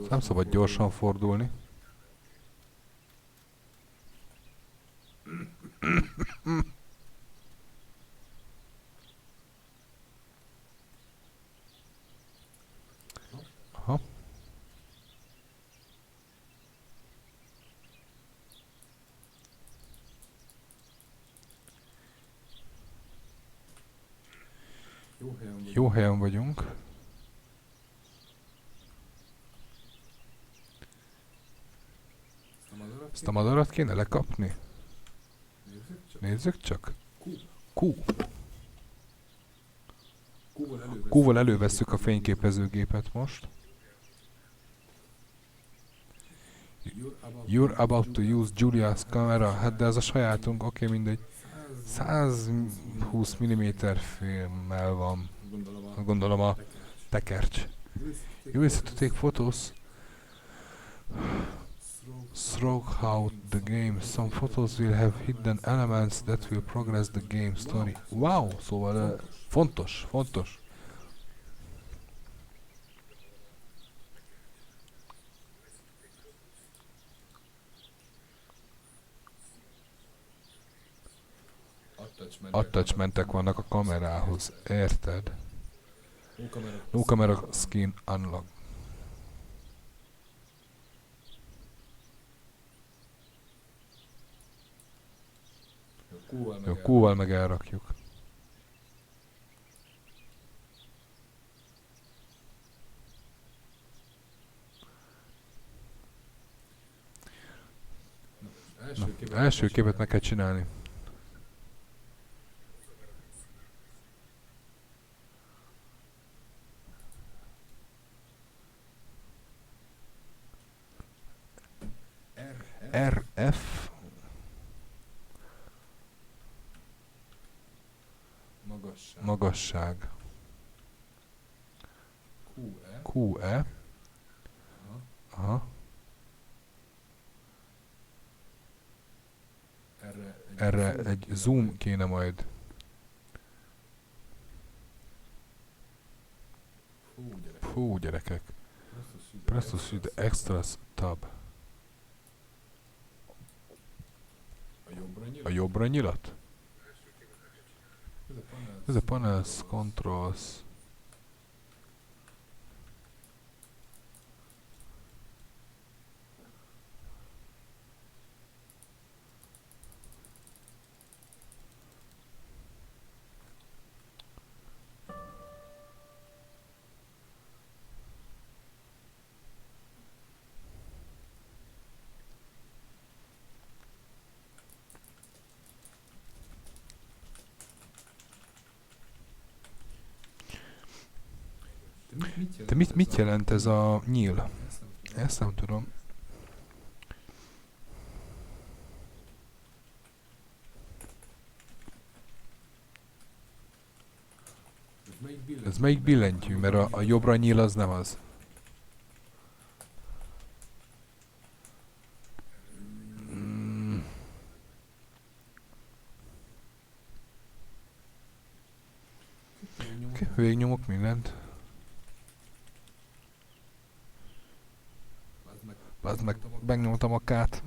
Nem szabad gyorsan fordulni. Aha. Jó helyen vagyunk. Ezt a madarat kéne lekapni? Nézzük csak. Q. Q-val elővesszük a fényképezőgépet most. You're about to use Julia's camera. Hát de ez a sajátunk, oké, mindegy. 120 mm filmmel van. Gondolom a tekercs. You easy to take photos. Throughout the game, some photos will have hidden elements that will progress the game story. Wow! Szóval fontos. Attachmentek vannak a kamerához, érted? No camera skin unlock. Jó, Q-val meg elrakjuk. Na, első képet meg kell csinálni. RF magasság QE. Aha. Erre egy zoom kéne majd. Fú, gyerekek. Press to see the extras tab. A jobbra nyilat? Ez a panels, controls. De mit jelent ez a nyíl? Ezt nem tudom. Ez melyik billentyű? Mert a jobbra nyíl az nem az. Okay, végignyomok mindent. Bazd meg, megnyomtam a K-t.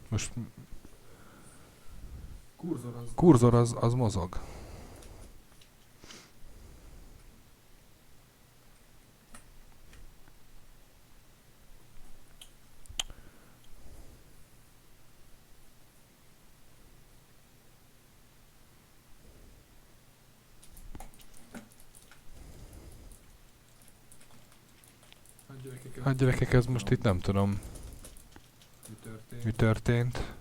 Most kurzor az mozog. Hát gyerekek, ez most itt nem tudom, mi történt.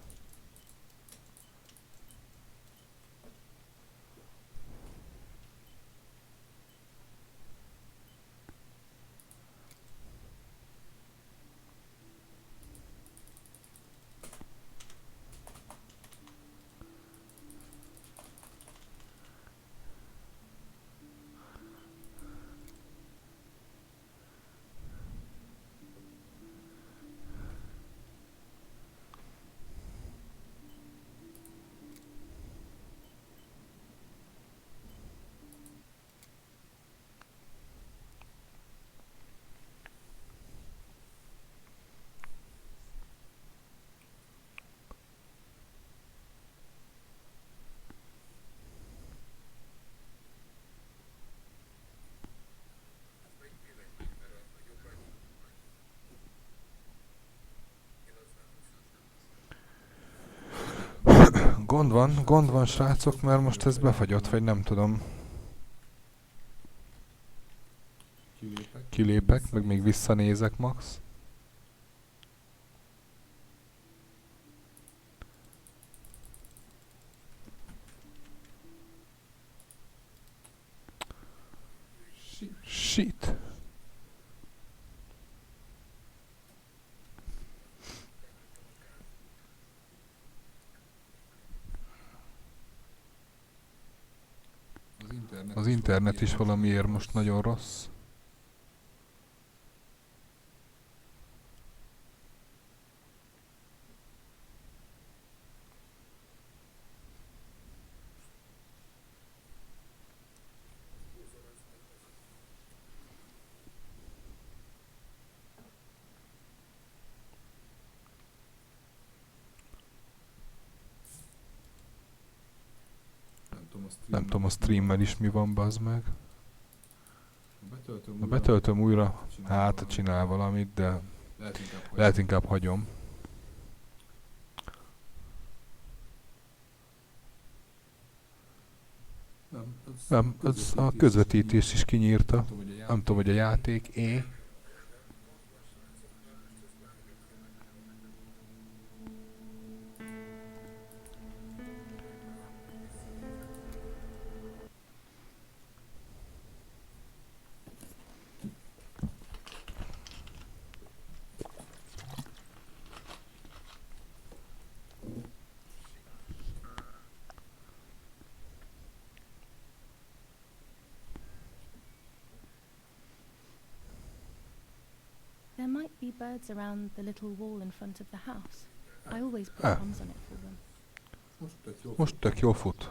Gond van srácok, mert most ez befagyott, vagy nem tudom. Kilépek, meg még visszanézek max. Shit. Az internet is valamiért most nagyon rossz. Nem tudom, a streammel is mi van, bazd meg. Na, betöltöm újra, hát csinál valamit, de lehet inkább hagyom. Nem, ez a közvetítés is kinyírta. Nem tudom, hogy a játék There might be birds around the little wall in front of the house. I always put bombs on it for them. Most tök jól fut.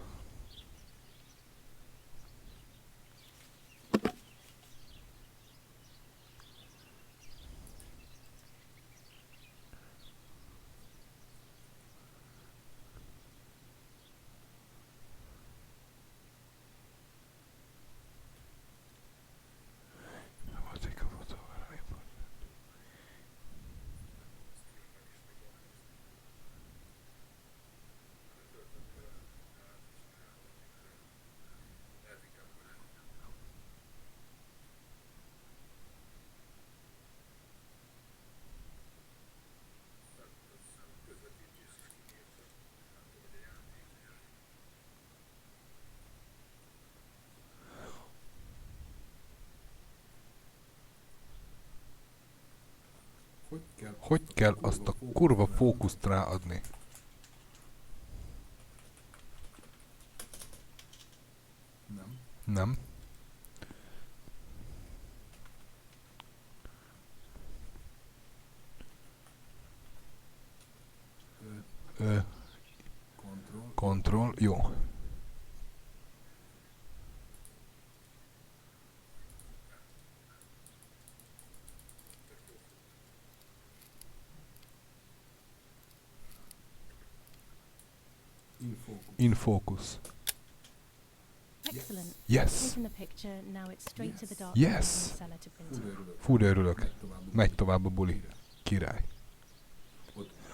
Hogy kell azt a kurva fókuszt ráadni? Nem. Control, jó. In focus. Excellent. Yes. Taken the picture, now it's straight to the dark Yes. room in the cellar to print it. Fú, de örülök. Megy tovább a buli. Király.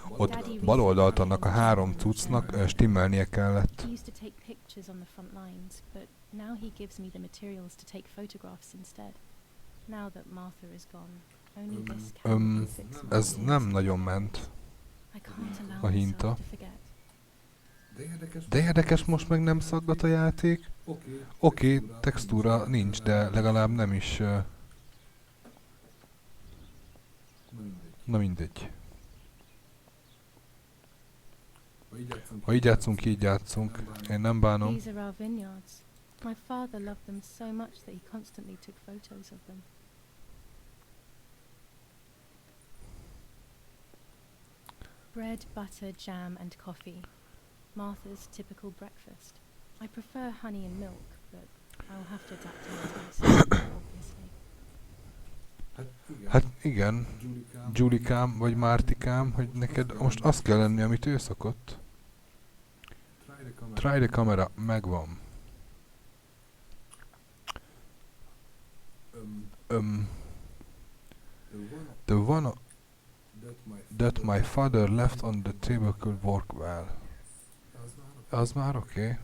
Ott bal oldalt annak a 3 cuccnak stimmelnie kellett. He used to take pictures on the front lines, but now he gives me the materials to take photographs instead. Now that Martha is gone, Only this can fix my Ez nem fears. nagyon ment, I can't allow a hinta. myself to forget. De érdekes, most meg nem szaggat a játék. Oké, textúra nincs, de legalább nem is... Na mindegy. Ha így játszunk, így játszunk. Én nem bánom. These are our vineyards. My father loved them so much that he constantly took photos of them. Bread, butter, jam and coffee. Martha's typical breakfast. I prefer honey and milk, but I'll have to adapt to my taste, obviously. Hát igen, Julikám vagy Mártikám, hogy neked most az kell lenni, amit ő szokott. Try the camera, megvan. The one that my father left on the table could work well. Az már oké.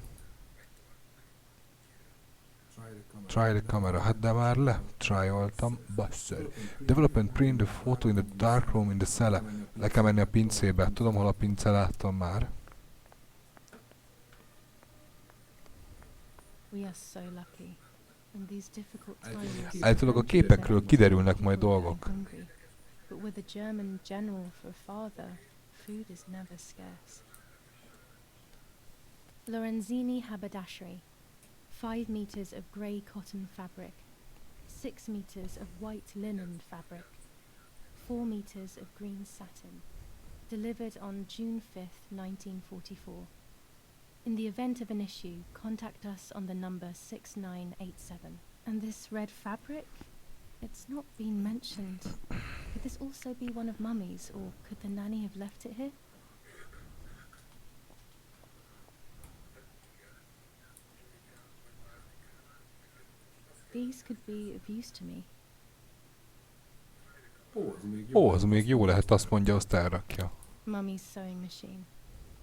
Try the camera. Hát de már tryoltam. Basszer. Develop and print the photo in the dark room in the cellar. Le kell menni a pincébe. Tudom, hol a pince, láttam már. We are so lucky. In these difficult times. Állítólag a képekről kiderülnek majd dolgok. Hungry. But with a German general for a father, food is never scarce. Lorenzini haberdashery. 5 meters of grey cotton fabric. 6 meters of white linen fabric. 4 meters of green satin. Delivered on June 5th, 1944. In the event of an issue, contact us on the number 6987. And this red fabric? It's not been mentioned. Could this also be one of Mummy's, or could the nanny have left it here? These could be of use to me. Ó, az még jó lehet, azt mondja, azt elrakja. Mummy's sewing machine.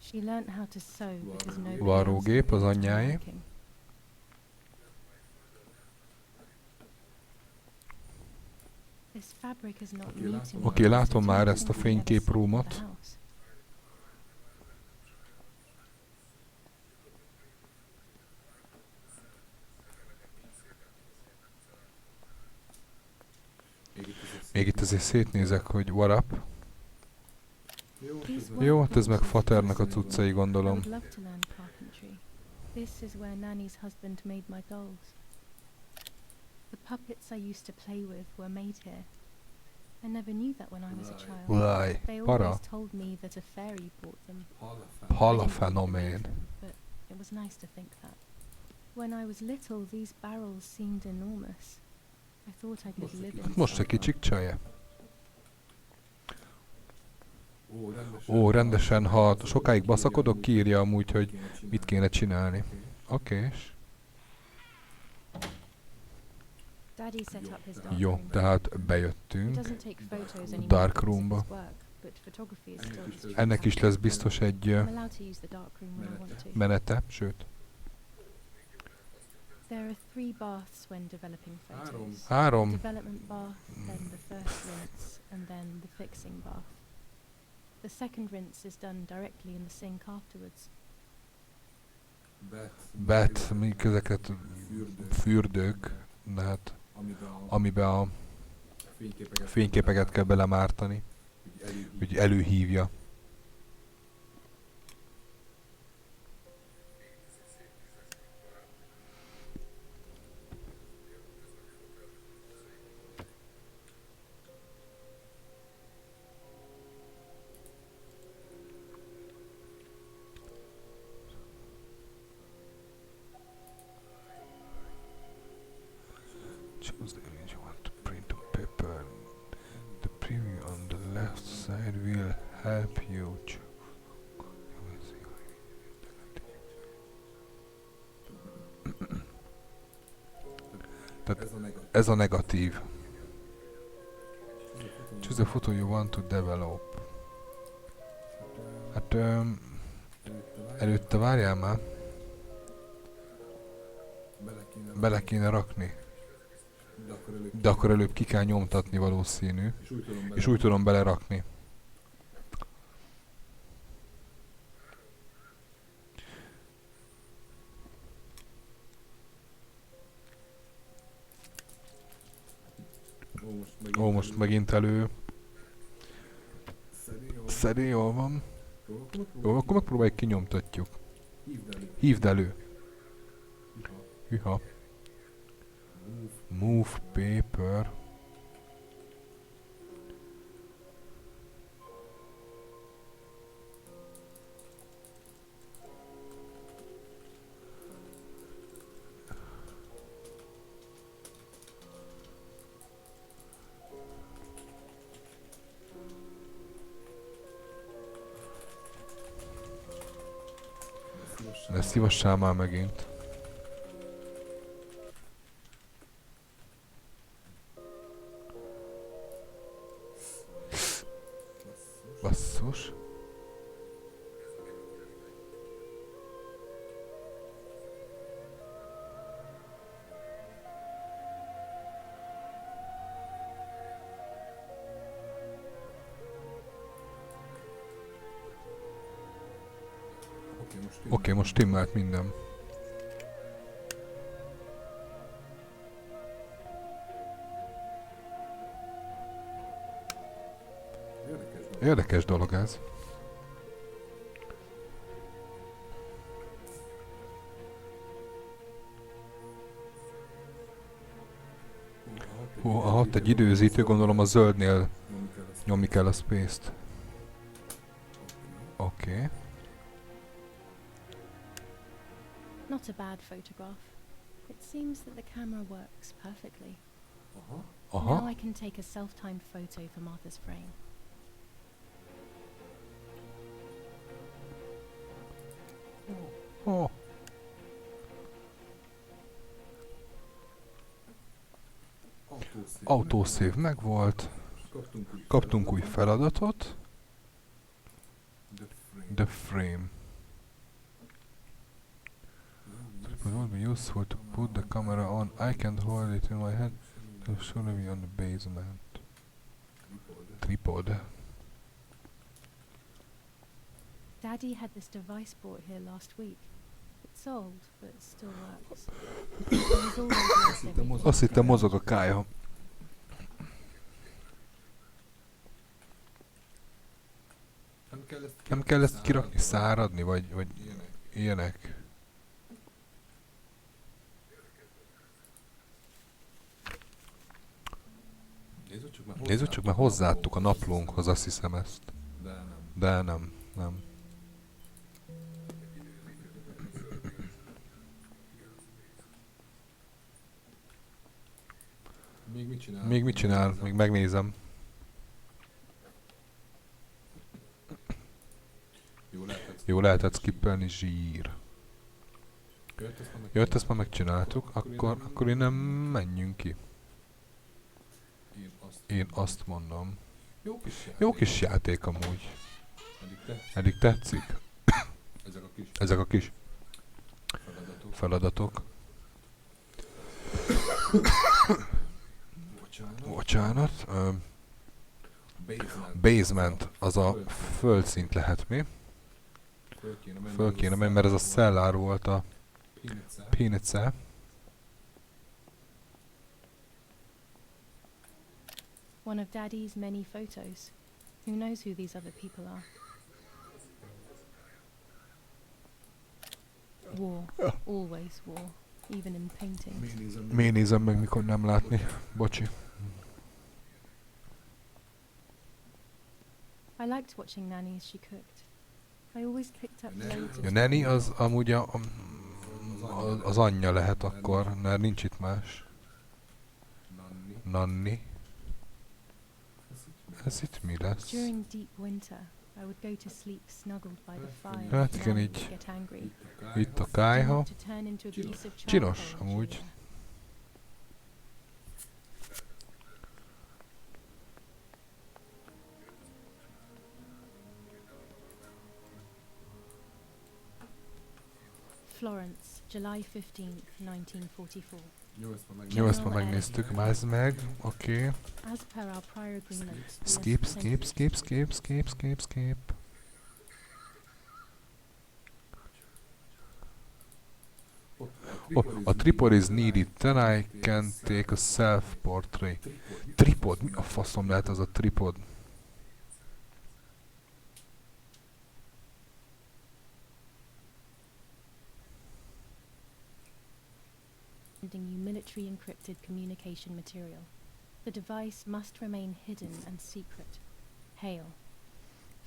She learnt how to sew because nobody Varrógép az else was anyjáé. working. This fabric is not new to me. Oké, látom It's már a ezt a template I've set up fényképrúmot. at the house. Még itt azért szétnézek, hogy what up. These Jó, work hát ez meg boxes Faternak a are cuccai, I gondolom. would love to learn carpentry. This is where Nanny's husband made my dolls. The puppets I used to play with were made here. I never knew that when I was a child. Uaj, They para. always told me that a fairy bought them. Hal a I didn't think to make fenomén. them, but it was nice to think that. When I was little, these barrels seemed enormous. I thought I could live in Most egy kicsik csaje. Ó, rendesen, ha sokáig baszakodok, kiírja amúgy, hogy mit kéne csinálni. Oké. Daddy set up his dark Jó, room. tehát He bejöttünk. doesn't take photos anymore Dark because of roomba. his work, but photography is still his true Ennek is passion. lesz biztos egy I'm allowed to use the dark room when I want to. menete, sőt. There are 3 baths when developing photos. 3. Development bath, then the first rinse, and then the fixing bath. The second rinse is done directly in the sink afterwards. Bet, mik ezeket fürdők, de hát amiben a fényképeket kell belemártani, hogy előhívja. Choose the image you want to print on paper. The preview on the left side will help you choose. Tehát ez a negatív. Choose the photo you want to develop. Hát előtte várjál már. Bele kéne rakni. De akkor előbb ki kell nyomtatni valószínű. És úgy tudom belerakni. Ó, most megint elő. Szedi, jól van. Jó, akkor megpróbáljuk, kinyomtatjuk. Hívd elő. Hűha. Move paper. Ne szívassál már megint. Basszus. Oké, most stimmelt minden. Érdekes dolog ez. Ha ott egy időzítő, gondolom a zöldnél nyomni kell a space-t. Oké. Not a bad photograph. It seems that the camera works perfectly. Now I can take a self-timed photo for Martha's frame. Oh. Autosave megvolt. Kaptunk új feladatot. The frame. It would be useful to put the camera on. I can't hold it in my hand. It should be on the basement. Tripod. Daddy had this device brought here last week. It's old, but it still works. Azt hittem mozog a kája. Nem kell ezt kirakni, száradni, vagy ilyenek? Nézzük csak, mert hozzáadtuk a naplónkhoz, azt hiszem ezt. De nem. Még mit csinál? Még megnézem. Jó, lehetett skippelni, zsír. Jött, ezt már megcsináltuk, akkor innen menjünk ki. Én azt mondom. Jó kis játék amúgy. Eddig tetszik. Ezek a kis feladatok. Bocsánat. Basement, az a földszint lehet mi? Föl kéne menni, mert ez a cellar volt a Pénice. One of Daddy's many photos. Who knows who these other people are? War. Always war. Even in paintings. Miért nézem meg, mikor nem látni? Bocsi. I liked watching Nanny as she cooked. I always picked up loads of... A Nanny az amúgy az anyja lehet akkor, mert nincs itt más. Nanni. Ez itt mi lesz? During deep winter, I would go to sleep snuggled by the fire. Hát igen, így. Itt a kályha. Csinos, amúgy. Florence, July 15th, 1944. Jó, ezt már megnéztük. Mász meg. Oké. As per our prior agreement, Skip, skip, skip, skip, skip, skip, skip. Oh, a tripod is needed. Then I can take a self-portrait. Tripod? Mi a faszom lehet az a tripod? sending you military encrypted communication material. The device must remain hidden and secret. Hail.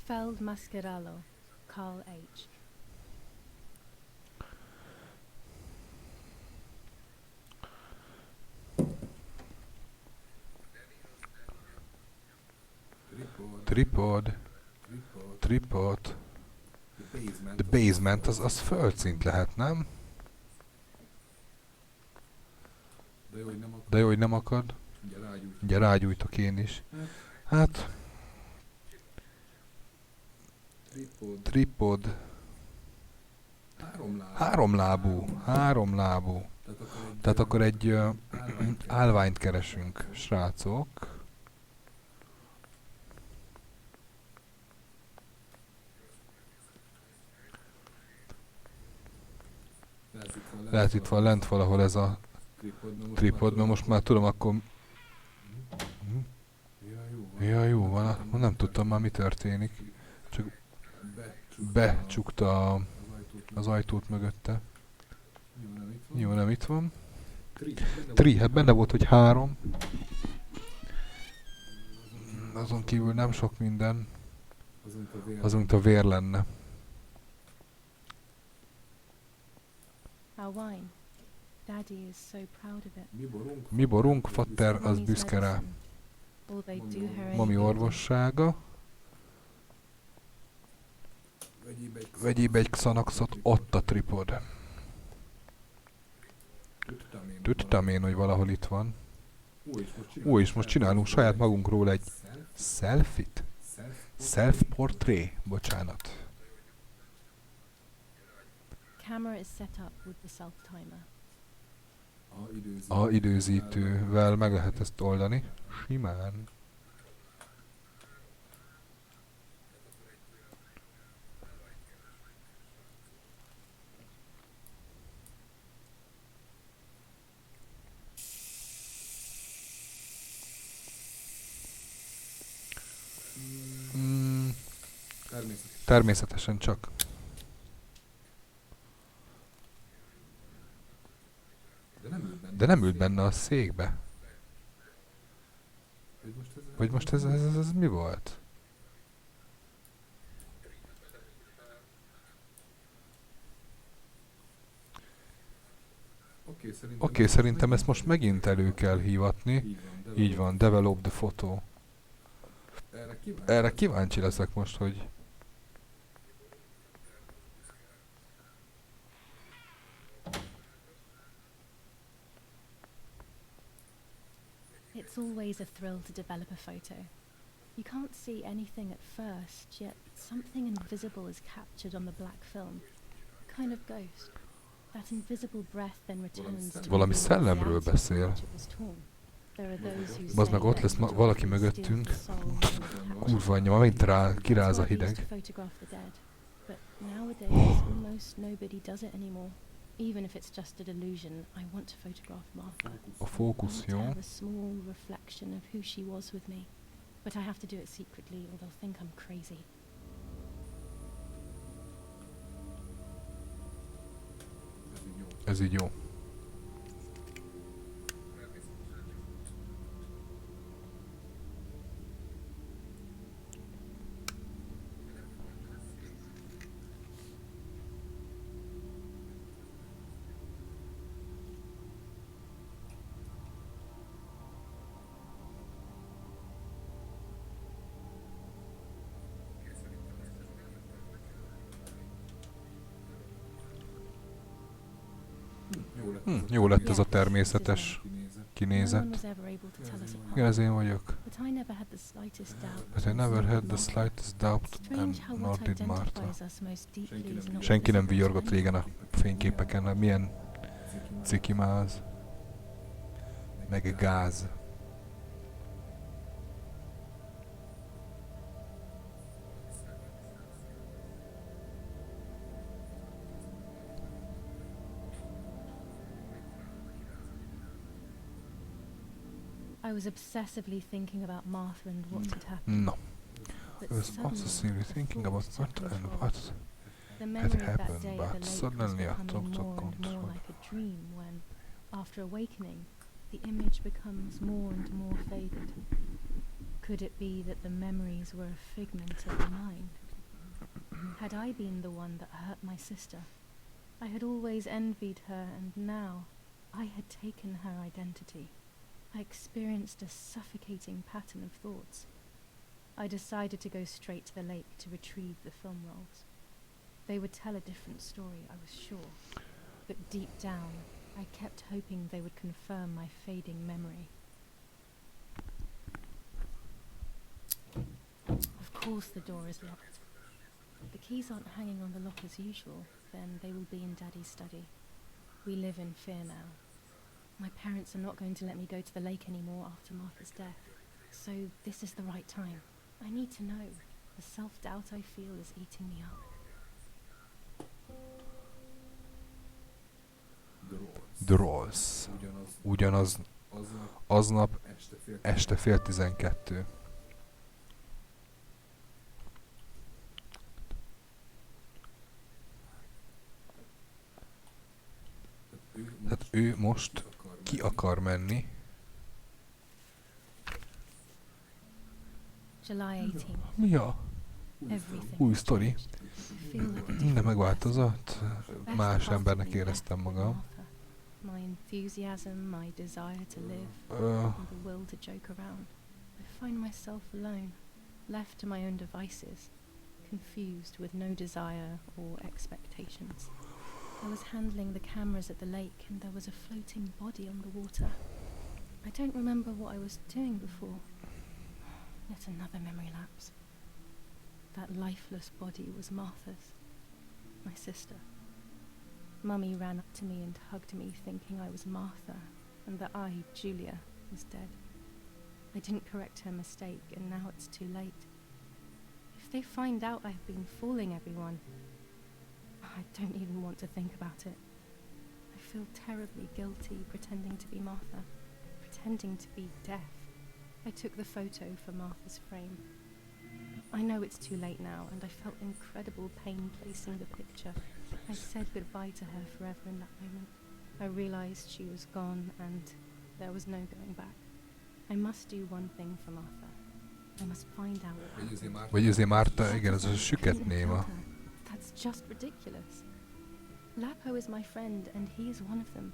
Feld Mascarallo, Carl H. Tripod. Tripod. The basement, az földszint lehet, nem? De jó, hogy nem akad. Ugye rágyújtok én is. Hát... Tripod. Háromlábú. Tehát akkor egy állványt keresünk, srácok. Lehet itt van lent valahol ez a tripod, mert most már tudom, akkor... Ja, jó van, nem tudtam már mi történik. Csak becsukta az ajtót mögötte. Jó, nem itt van. Hát benne volt, hogy 3. Azon kívül nem sok minden. Az, mint a vér lenne. Our wine. Daddy is so proud of it. Mi borunk, fatter az büszke rá. Mami orvossága. Vegyébe egy Xanaxot, ott a tripod. Tudtam én, hogy valahol itt van. És most csinálunk saját magunkról egy selfie-t? Self-portrait? Bocsánat. Camera is set up with the self-timer. A időzítővel meg lehet ezt oldani. Simán. Természetesen csak. De nem ült benne a székbe. Vagy most ez mi volt? Oké, szerintem ezt most megint elő kell hívatni. Így van, develop the photo. Erre kíváncsi leszek most, hogy... It's always a thrill to develop a photo. You can't see anything at first, yet something invisible is captured on the black film. A kind of ghost. That invisible breath then returns to Valami szellemről beszél. Bazd meg, ott lesz valaki mögöttünk. Kurva anyja, ma megint kiráz a hideg. Even if it's just a delusion, I want to photograph Martha. A fókusz jó. I want to have a small reflection of who she was with me. But I have to do it secretly or they'll think I'm crazy. Ez így jó. Jó lett ez a természetes kinézet. Igen, ez én vagyok. But I never had the slightest doubt, and nor did Martha. Senki nem vigyorgott régen a fényképeken, milyen ciki máz. meg gáz. I was obsessively thinking about Martha and what had happened. Na, But I was suddenly, obsessively a thinking thought about took what and control. what The had memory of that happened, day at but the lake was suddenly I becoming took more and more control. like a dream when, after awakening, the image becomes more and more faded. Could it be that the memories were a figment of the mind? Had I been the one that hurt my sister? I had always envied her, and now I had taken her identity. I experienced a suffocating pattern of thoughts. I decided to go straight to the lake to retrieve the film rolls. They would tell a different story, I was sure. But deep down, I kept hoping they would confirm my fading memory. Of course the door is locked. The keys aren't hanging on the lock as usual, then they will be in Daddy's study. We live in fear now. My parents are not going to let me go to the lake anymore after Martha's death. So this is the right time. I need to know. The self-doubt I feel is eating me up. The Rolls. Ugyanaz aznap este 11:30. Tehát ő most ki akar menni. July 18th. Mi a Everything. új sztori? I feel like a Minden different megváltozott. person. Más Best part embernek of me éreztem left magam. Martha. My enthusiasm, my desire to live, and the will to joke around. I find myself alone, left to my own devices, confused with no desire or expectations. I was handling the cameras at the lake and there was a floating body on the water. I don't remember what I was doing before. Yet another memory lapse. That lifeless body was Martha's, my sister. Mummy ran up to me and hugged me, thinking I was Martha, and that I, Julia, was dead. I didn't correct her mistake, and now it's too late. If they find out I've been fooling everyone, I don't even want to think about it. I feel terribly guilty pretending to be Martha, pretending to be deaf. I took the photo for Martha's frame. I know it's too late now, and I felt incredible pain placing the picture. I said goodbye to her forever in that moment. I realized she was gone, and there was no going back. I must do one thing for Martha. I must find out what happened. Vagy azért Márta, igen, ez a I süket didn't néma. tell her. That's just ridiculous. Lapo is my friend, and he is one of them.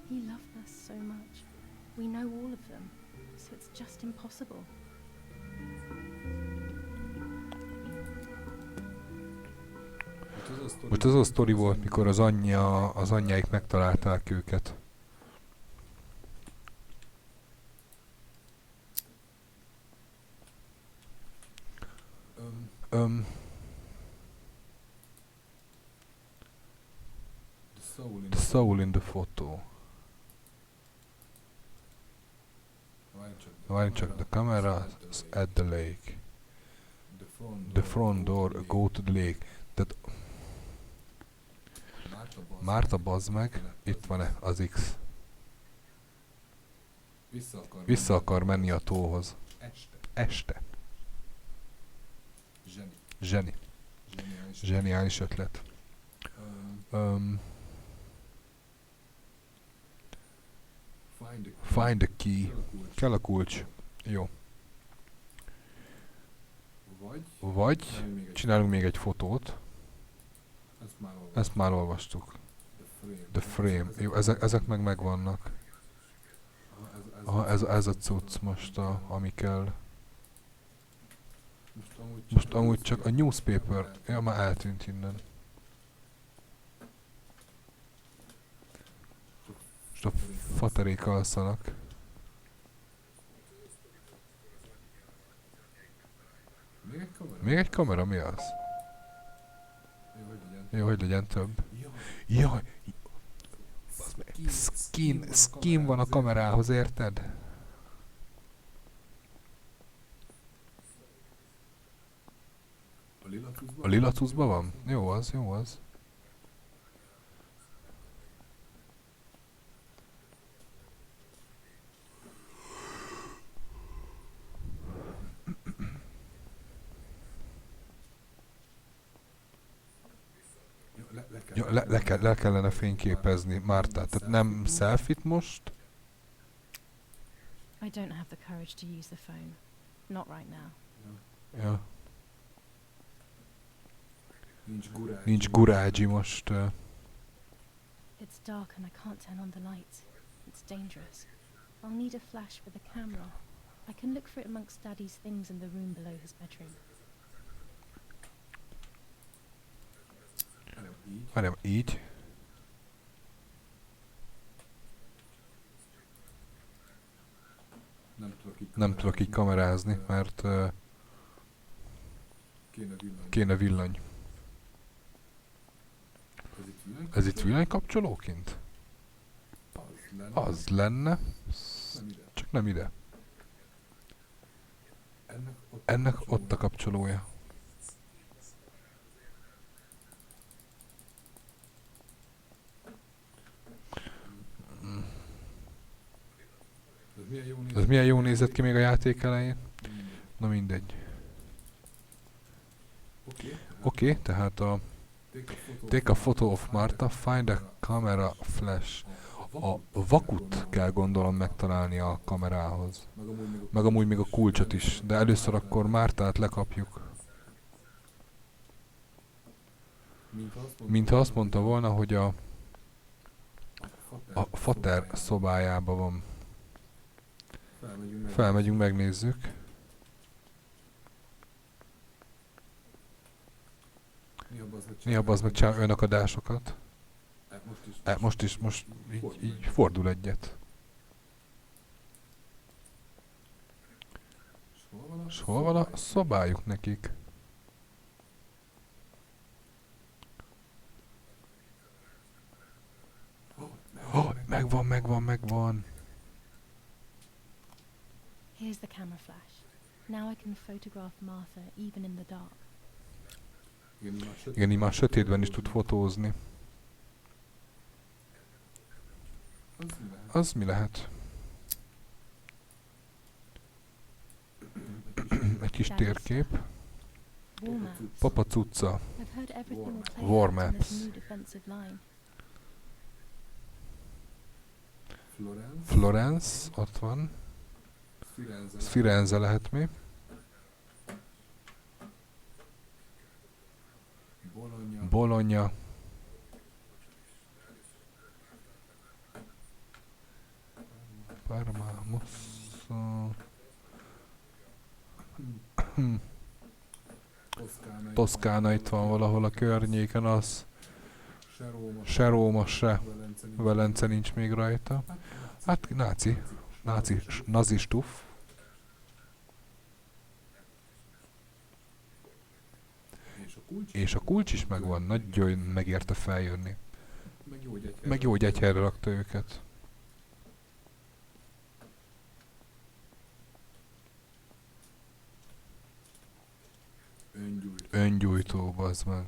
He loved us so much. We know all of them, so it's just impossible. Most az a sztori volt, mikor az anyjáik megtalálták őket. The soul in the photo. Why check the camera at the lake? The front door, go to the lake. Tehát Márta, bazd meg, itt van az X. Vissza akar menni a tóhoz. Este. Zseni. Zseniális ötlet. Find the key. Kell a kulcs. Jó. Vagy csinálunk még egy fotót. Ezt már olvastuk. The frame. Jó, ezek meg megvannak. Ez a cucc most, ami kell. Most amúgy csak a newspaper. Ja, már eltűnt innen. Most a faterék alszanak. Még egy kamera, mi az? Jó, hogy legyen több. Jaj! Bazd meg. skin van a kamerához, érted? A lila cuccban van? Jó az, jó az. Ja, le kellene fényképezni Mártát. Tehát nem selfie-t most. I don't have the courage to use the phone. Not right now. Ja. Nincs gurágyi most. It's dark and I can't turn on the lights. It's dangerous. I'll need a flash for the camera. I can look for it amongst Daddy's things in the room below his bedroom. Hanem így. Nem tudok így kamerázni, mert kéne villany. Ez itt villanykapcsolóként? Az lenne, csak nem ide. Ennek ott a kapcsolója. Ez milyen jó nézett ki még a játék elején? Na mindegy. Oké, tehát a take a photo of Marta, find a camera flash. A vakut kell gondolom megtalálni a kamerához. Meg amúgy még a kulcsot is, de először akkor Mártát lekapjuk. Mintha azt mondta volna, hogy a fater szobájában van. Felmegyünk, megnézzük. Mi abban az megcsinál önakadásokat? Most így fordul egyet. És hol van a szobájuk nekik? Megvan. Here's the camera flash. Now I can photograph Martha even in the dark. Igen, így már sötétben is tud fotózni. Az mi lehet? Egy kis térkép. Papa cucca. War maps. Florence, ott van. Firenze lehet mi? Bologna. Parma, Mosso. Toszkána itt van valahol a környéken, az. Se Róma, se Velence nincs még rajta. Hát nazi stuff. És a kulcs is megvan, nagyon megérte feljönni. Meg jó, hogy egy helyre rakta őket. Öngyújtó, bazd meg.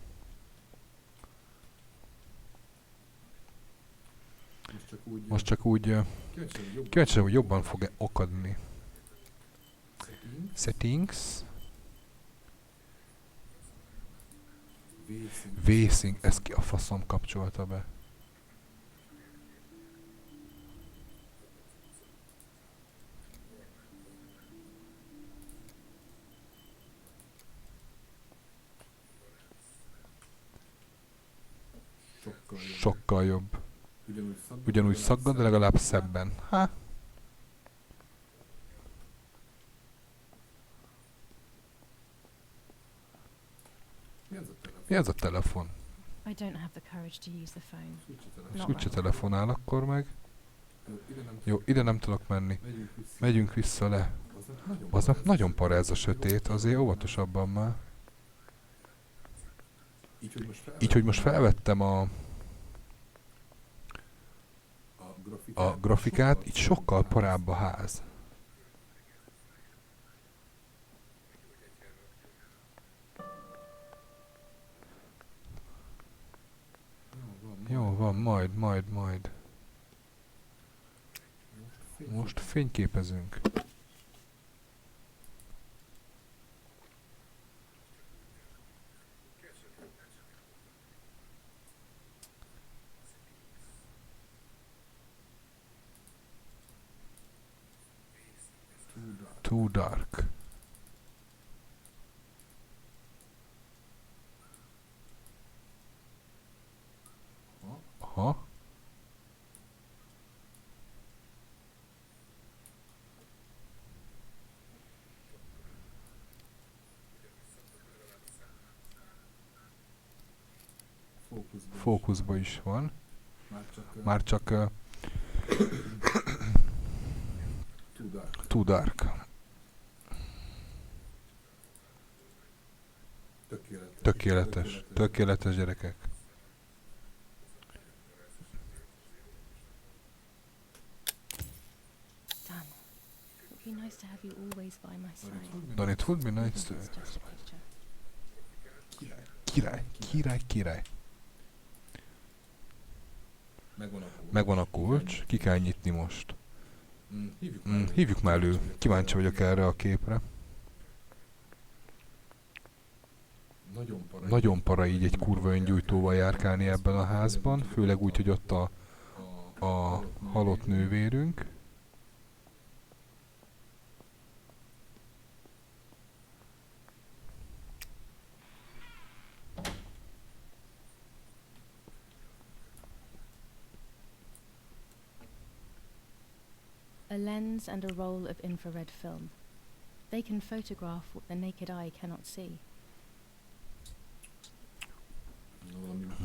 Most csak úgy kíváncsi, hogy jobban fog-e okadni. Settings. Vészing, ezt ki a faszom kapcsolta be. Sokkal jobb. Ugyanúgy szaggad, de legalább szebben. Ha? Mi ez a telefon? I don't have the courage to use the phone. Úgyse telefonál akkor meg. Jó, ide nem tudok menni. Megyünk vissza le. Aznak nagyon para ez a sötét, azért óvatosabban már. Így, hogy most felvettem a grafikát, így sokkal parább a ház. Jó van, majd. Most fényképezünk. Too dark. Aha. Fókuszba is van. Már csak too dark. Tökéletes gyerekek. It would be nice to have you always by my side. Then it would be nice to... It's just a picture. Király. Megvan a kulcs, ki kell nyitni most. Hívjuk már elő. Kíváncsi vagyok erre a képre. Nagyon para így egy kurva öngyújtóval járkálni ebben a házban, főleg úgy, hogy ott a halott nővérünk. A lens and a roll of infrared film. They can photograph what the naked eye cannot see.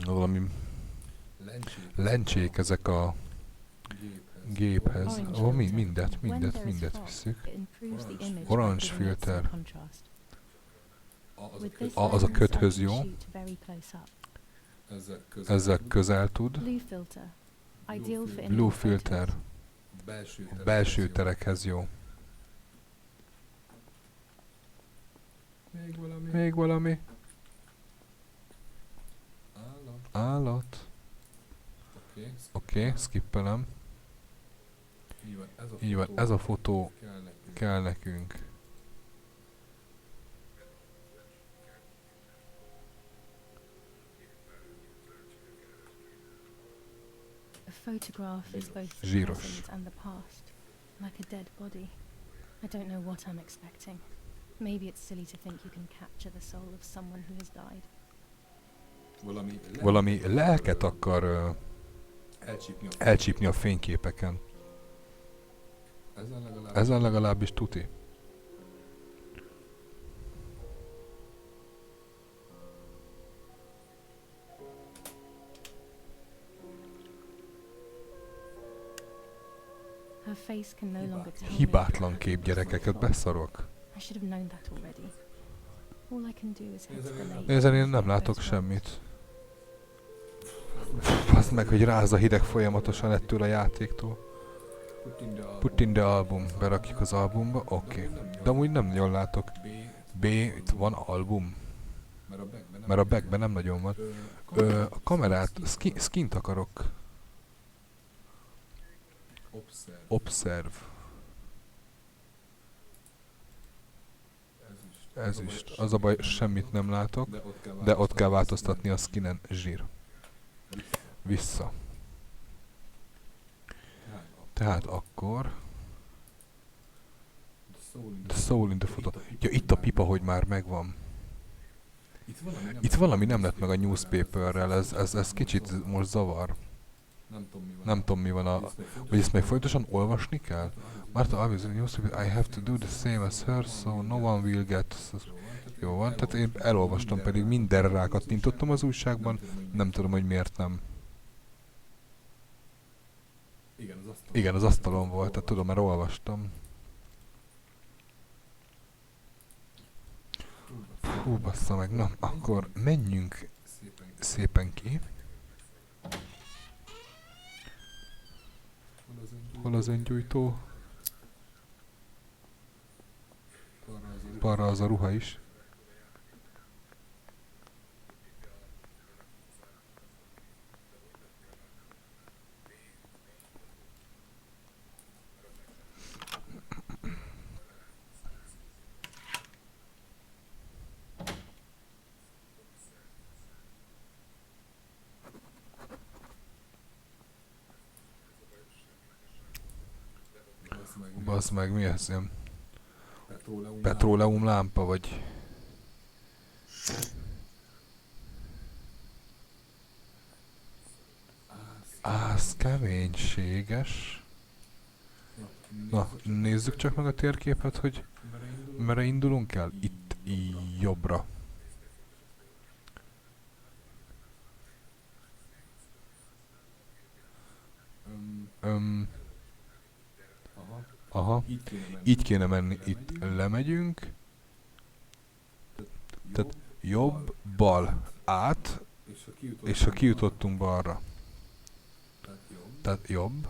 Valami lencsék ezek a géphez. Mindet visszük. Orange filter. Az a köthöz jó. Ezzel közel tud. Blue filter. Belső terekhez jó. Még valami. Állat. Oké, skippelem. Így van, ez a fotó kell nekünk. A photograph is both the Zsíros. present and the past, like a dead body. I don't know what I'm expecting. Maybe it's silly to think you can capture the soul of someone who has died. Valami lelket akar elcsípni a fényképeken. Ezen legalábbis tuti. Her face can no longer tell me. Hibátlan kép, gyerekeket beszarok. I should have known that already. All I can do is head to the lake. Ezen én nem látok semmit. Baszd meg, hogy ráz a hideg folyamatosan ettől a játéktól. Put in the album. Berakjuk az albumba. Oké. De amúgy nem jól látok. B, itt van album. Mert a backben nem nagyon van. A kamerát, skint akarok. Observe. Ezüst. Az a baj, semmit nem látok, de ott kell változtatni a skinen. Zsír. Vissza. Tehát akkor... The soul in the photo. Ja, itt a pipa, hogy már megvan. Itt valami nem lett meg a newspaperrel, ez kicsit most zavar. Nem tudom mi van a... Vagy ezt még folyamatosan olvasni kell? Márta, obviously newspaper, I have to do the same as her, so no one will get... Jó van, tehát én elolvastam, pedig mindenre rákattintottam az újságban, nem tudom, hogy miért nem. Igen, az asztalon volt, tehát tudom, mert olvastam. Hú, bassza meg, na, akkor menjünk szépen ki. Hol az öngyújtó? Balra az a ruha is. Bazd meg, mi ez? Ilyen petróleum lámpa, vagy... Ász keménységes. Na, nézzük csak meg a térképet, hogy merre indulunk el? Itt jobbra. Aha, így kéne menni, itt lemegyünk, tehát jobb, bal, át, és ha kijutottunk balra, tehát jobb,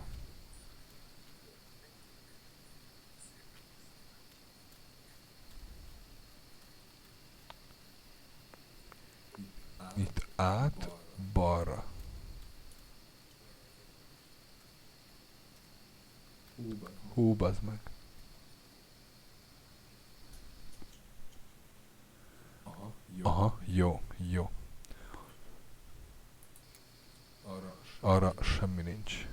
itt át, balra. Hú, bazd meg. Aha, jó, jó. Arra semmi nincs.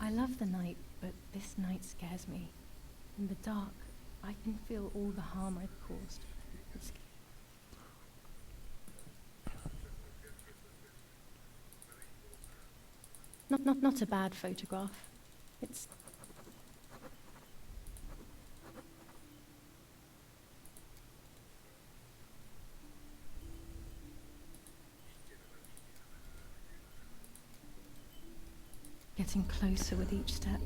I love the night, but this night scares me. In the dark, I can feel all the harm I've caused. It's not a bad photograph. It's getting closer with each step.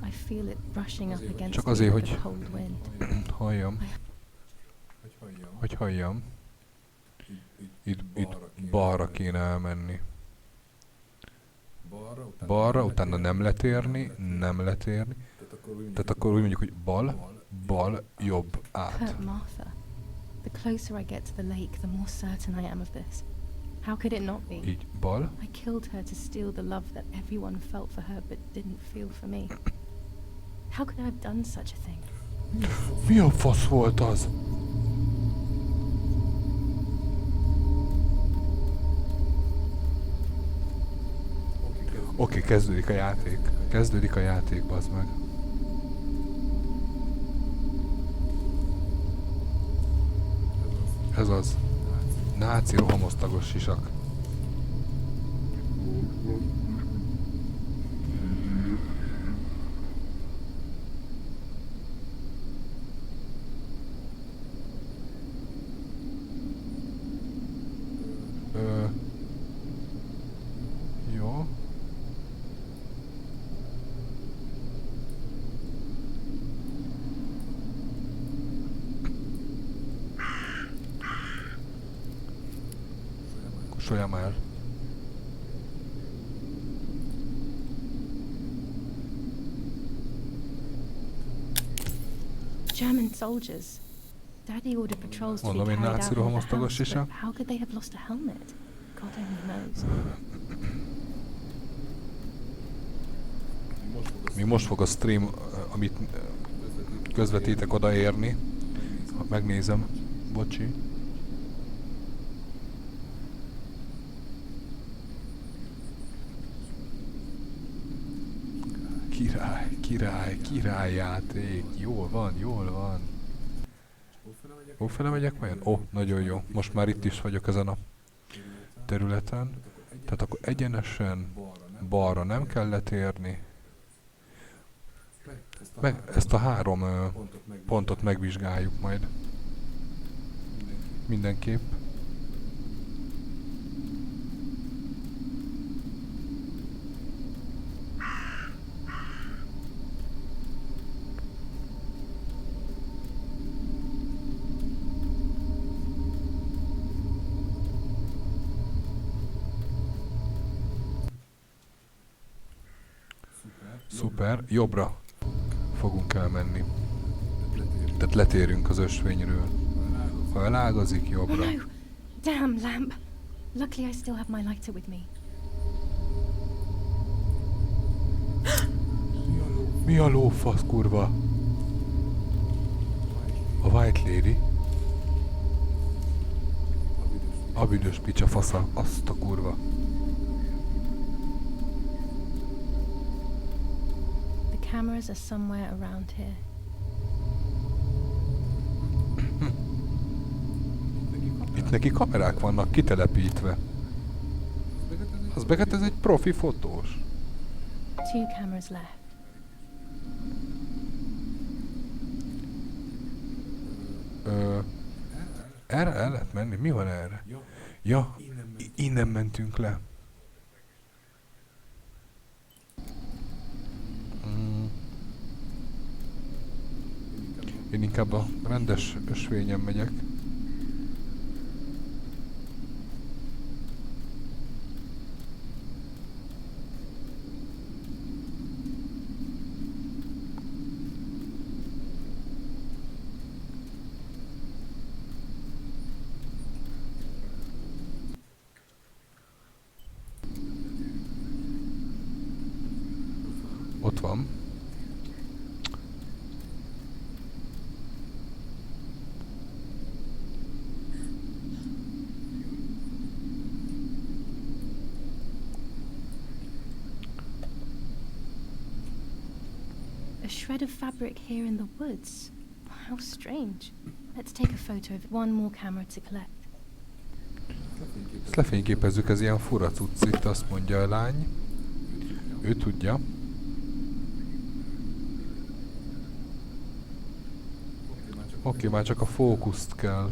I feel it brushing up against Csak me azért, with the hogy cold wind. halljam. Itt balra kéne elmenni. Balra, utána nem letérni. Tehát akkor úgy mondjuk, hogy bal, jobb, át. Hurt Martha. The closer I get to the lake, the more certain I am of this. How could it not be? Így bal. I killed her to steal the love that everyone felt for her but didn't feel for me. How could I have done such a thing? Mi a fasz volt az? Oké, kezdődik a játék. Kezdődik a játék, bazd meg. Ez az. Náci rohamosztagos sisak. Jó. Kusolja már. German soldiers. Daddy ordered patrols to be Mondom, én carried náci out of the rohamosztagos house, sisak. but how could they have lost a helmet? God only knows. Még most fog a stream, amit közvetítek, odaérni. Ha megnézem. Bocsi. Király játék. Jól van. Hófele megyek vajon? Ó, nagyon jó. Most már itt is vagyok ezen a területen. Tehát akkor egyenesen balra nem kell letérni. Meg ezt a 3 pontot megvizsgáljuk majd. Mindenképp. Szuper, jobbra fogunk elmenni. Tehát letérünk az ösvényről. Ha elágazik, jobbra. Oh no! Damn lamp! Luckily I still have my lighter with me. Mi a lófasz, kurva? A White Lady? A büdös picsa fasza, azt a kurva. The cameras are somewhere around here. Itt neki kamerák vannak kitelepítve. Az beget, ez egy profi fotós. 2 cameras left. Erre el lehet menni? Mi van erre? Ja, innen mentünk le. Én inkább a rendes ösvényen megyek. Ott van. A shred of fabric here in the woods. How strange. Let's take a photo of it. One more camera to collect. Ezt lefényképezzük, ez ilyen fura cucc itt, azt mondja a lány. Ő tudja. Oké, már csak a fókuszt kell.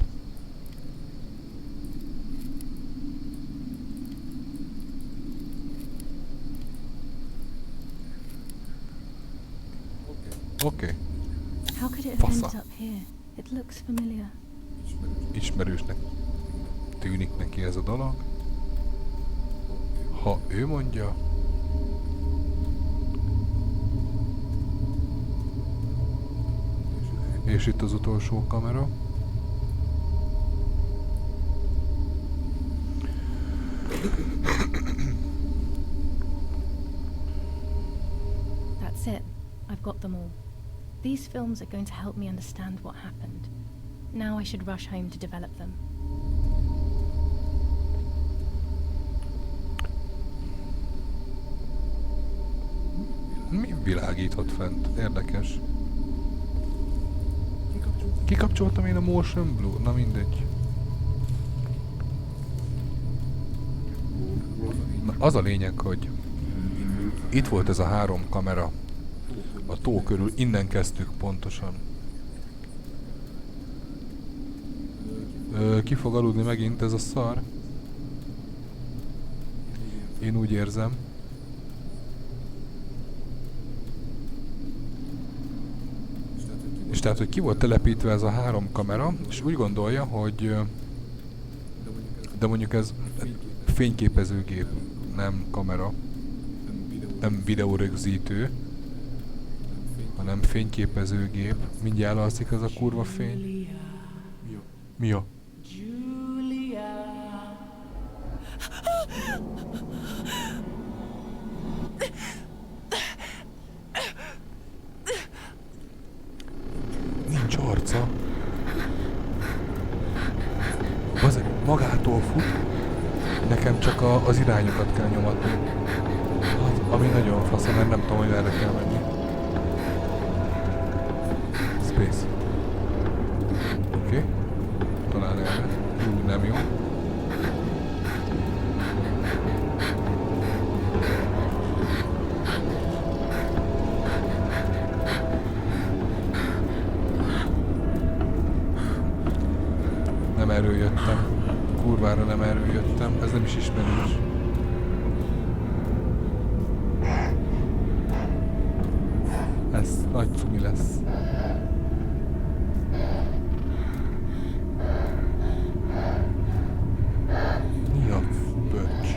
Oké. How could it have Fasza. ended up here? It looks familiar. Ismerősnek tűnik neki ez a dolog. Ha ő mondja. És itt az utolsó kamera. That's it. I've got them all. These films are going to help me understand what happened. Now I should rush home to develop them. Mi világított fent? Érdekes. Kikapcsoltam én a motion blue? Na mindegy. Na, az a lényeg, hogy itt volt ez a 3 kamera a tó körül, innen kezdtük pontosan. Ki fog aludni megint ez a szar? Én úgy érzem. És tehát, hogy ki volt telepítve ez a 3 kamera, és úgy gondolja, hogy de mondjuk ez fényképezőgép, nem kamera, nem videórögzítő, hanem fényképezőgép. Mindjárt alszik az a kurva fény. Mi a? Nincs arca. Magától fut. Nekem csak az irányokat kell nyomatni. Hát, ami nagyon fasz, mert nem tudom, hogy erre kell menni. Space. Oké. Talán erre. Nem jó. Nem erről jöttem. Kurvára nem erről jöttem. Ez nem is ismerős. Ez nagy cumi lesz. Mi a böcs?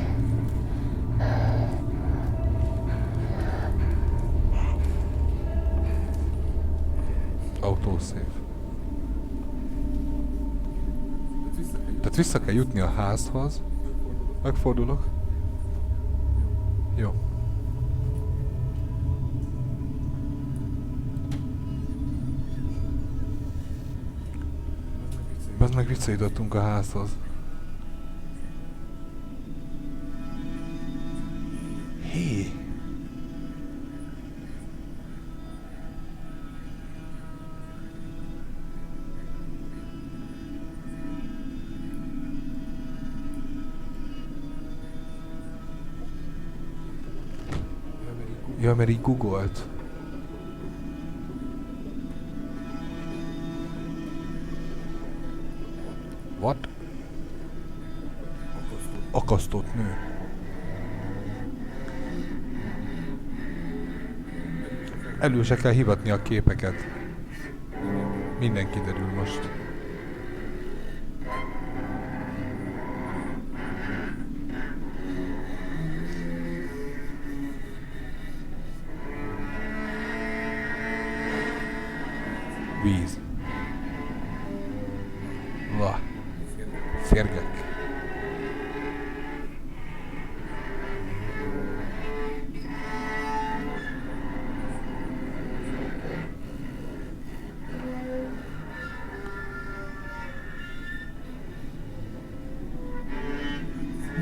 Tehát vissza kell jutni a házhoz. Megfordulok. Jó. Bazd meg, visszajutottunk a házhoz. Hé! Ja, mert így googolt. What? Akasztott nő. Elő se kell hivatni a képeket. Minden kiderül most. Víz. La. Férgek.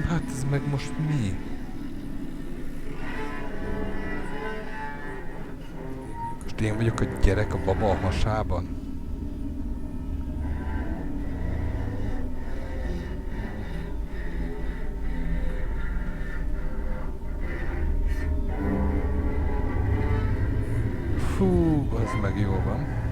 Hát ez meg most mi? Most én vagyok a gyerek a baba a hasában? Fú, az meg jó van.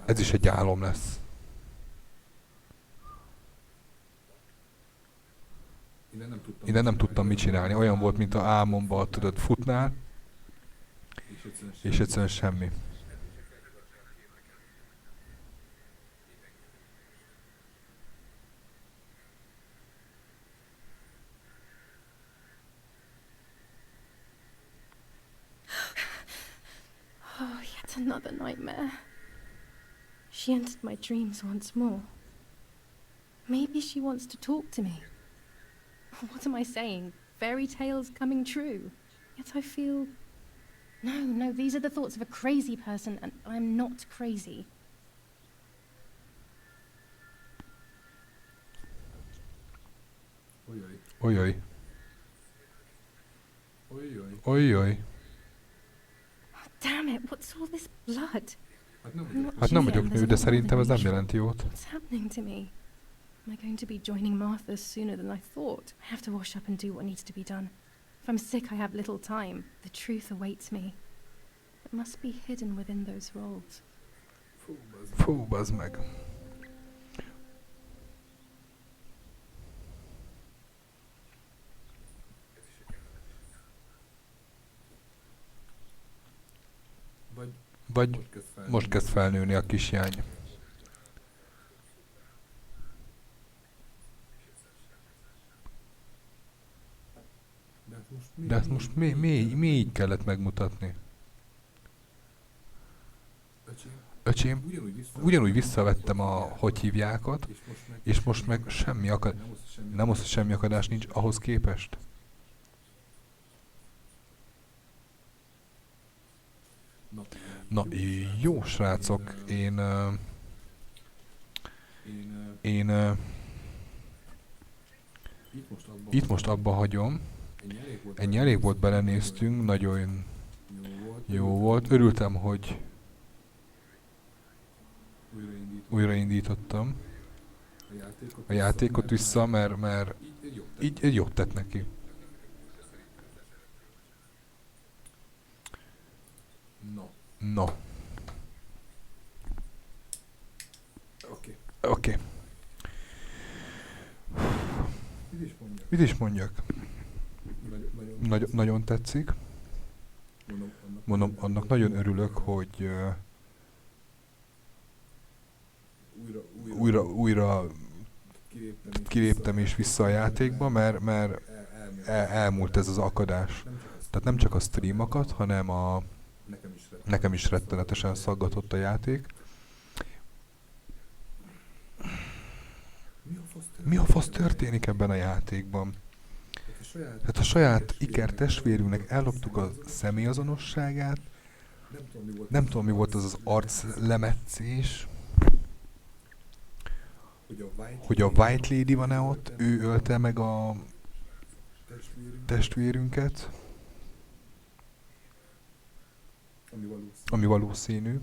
Ez is egy álom lesz. Én nem tudtam mit csinálni. Olyan volt, mint a álmomban, tudod, futnál, és egyszerűen semmi. Oh, yet another nightmare. She entered my dreams once more. Maybe she wants to talk to me. What am I saying? Fairy tales coming true. Yet I feel... No, these are the thoughts of a crazy person, and I'm not crazy. Ojoj. Ojoj. Oh, damn it, what's all this blood? Hát nem vagyok nő, de szerintem ez nem jelenti jót. What's happening to me? Am I going to be joining Martha sooner than I thought? I have to wash up and do what needs to be done. If I'm sick, I have little time. The truth awaits me. It must be hidden within those rolls. Fú, bazd meg. Vagy most kezd felnőni a kisjány. De ezt most mi így kellett megmutatni? Öcsém, ugyanúgy visszavettem a hogy hívjákat, és most meg semmi semmi akadás nincs ahhoz képest. Na, jó srácok, én itt most abba hagyom. Ennyi elég volt, belenéztünk, nagyon jó volt. Örültem, hogy újraindítottam a játékot vissza, mert így jót tett neki. No. Oké. Mit is mondjak? Nagyon tetszik. Mondom, annak nagyon örülök, hogy újra kiléptem és vissza a játékba, mert elmúlt ez az akadás. Tehát nem csak a streamokat, hanem Nekem is rettenetesen szaggatott a játék. Mi a fasz történik ebben a játékban? Hát a saját iker testvérünknek elloptuk a személyazonosságát. Nem tudom, mi volt az az arclemetszés. Hogy a White Lady van-e ott, ő ölte meg a testvérünket. Ami valószínű.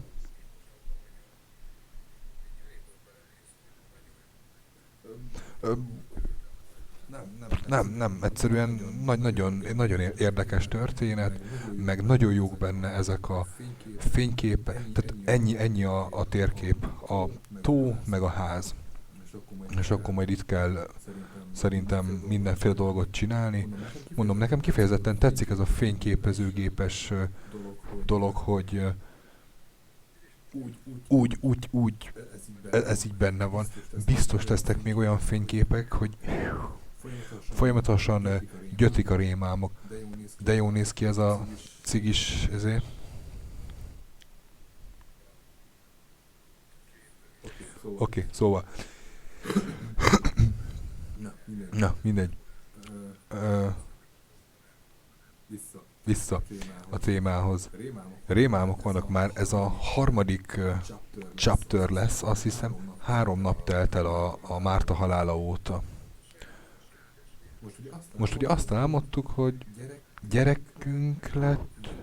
Nem, egyszerűen nagyon érdekes történet, meg nagyon jók benne ezek a fényképek, tehát ennyi a térkép, a tó, meg a ház. És akkor majd itt kell szerintem mindenféle dolgot csinálni. Mondom, nekem kifejezetten tetszik ez a fényképezőgépes dolog, hogy úgy, ez így benne van. Biztos lesznek még olyan fényképek, hogy folyamatosan gyötik a rémálmok. De jó néz ki ez a cigis ezért. Oké, szóval. Na, mindegy. Vissza a témához. Rémálmok vannak már, ez a harmadik chapter lesz, azt hiszem 3 nap telt el a Márta halála óta. Most ugye azt álmodtuk, hogy gyerekünk lett,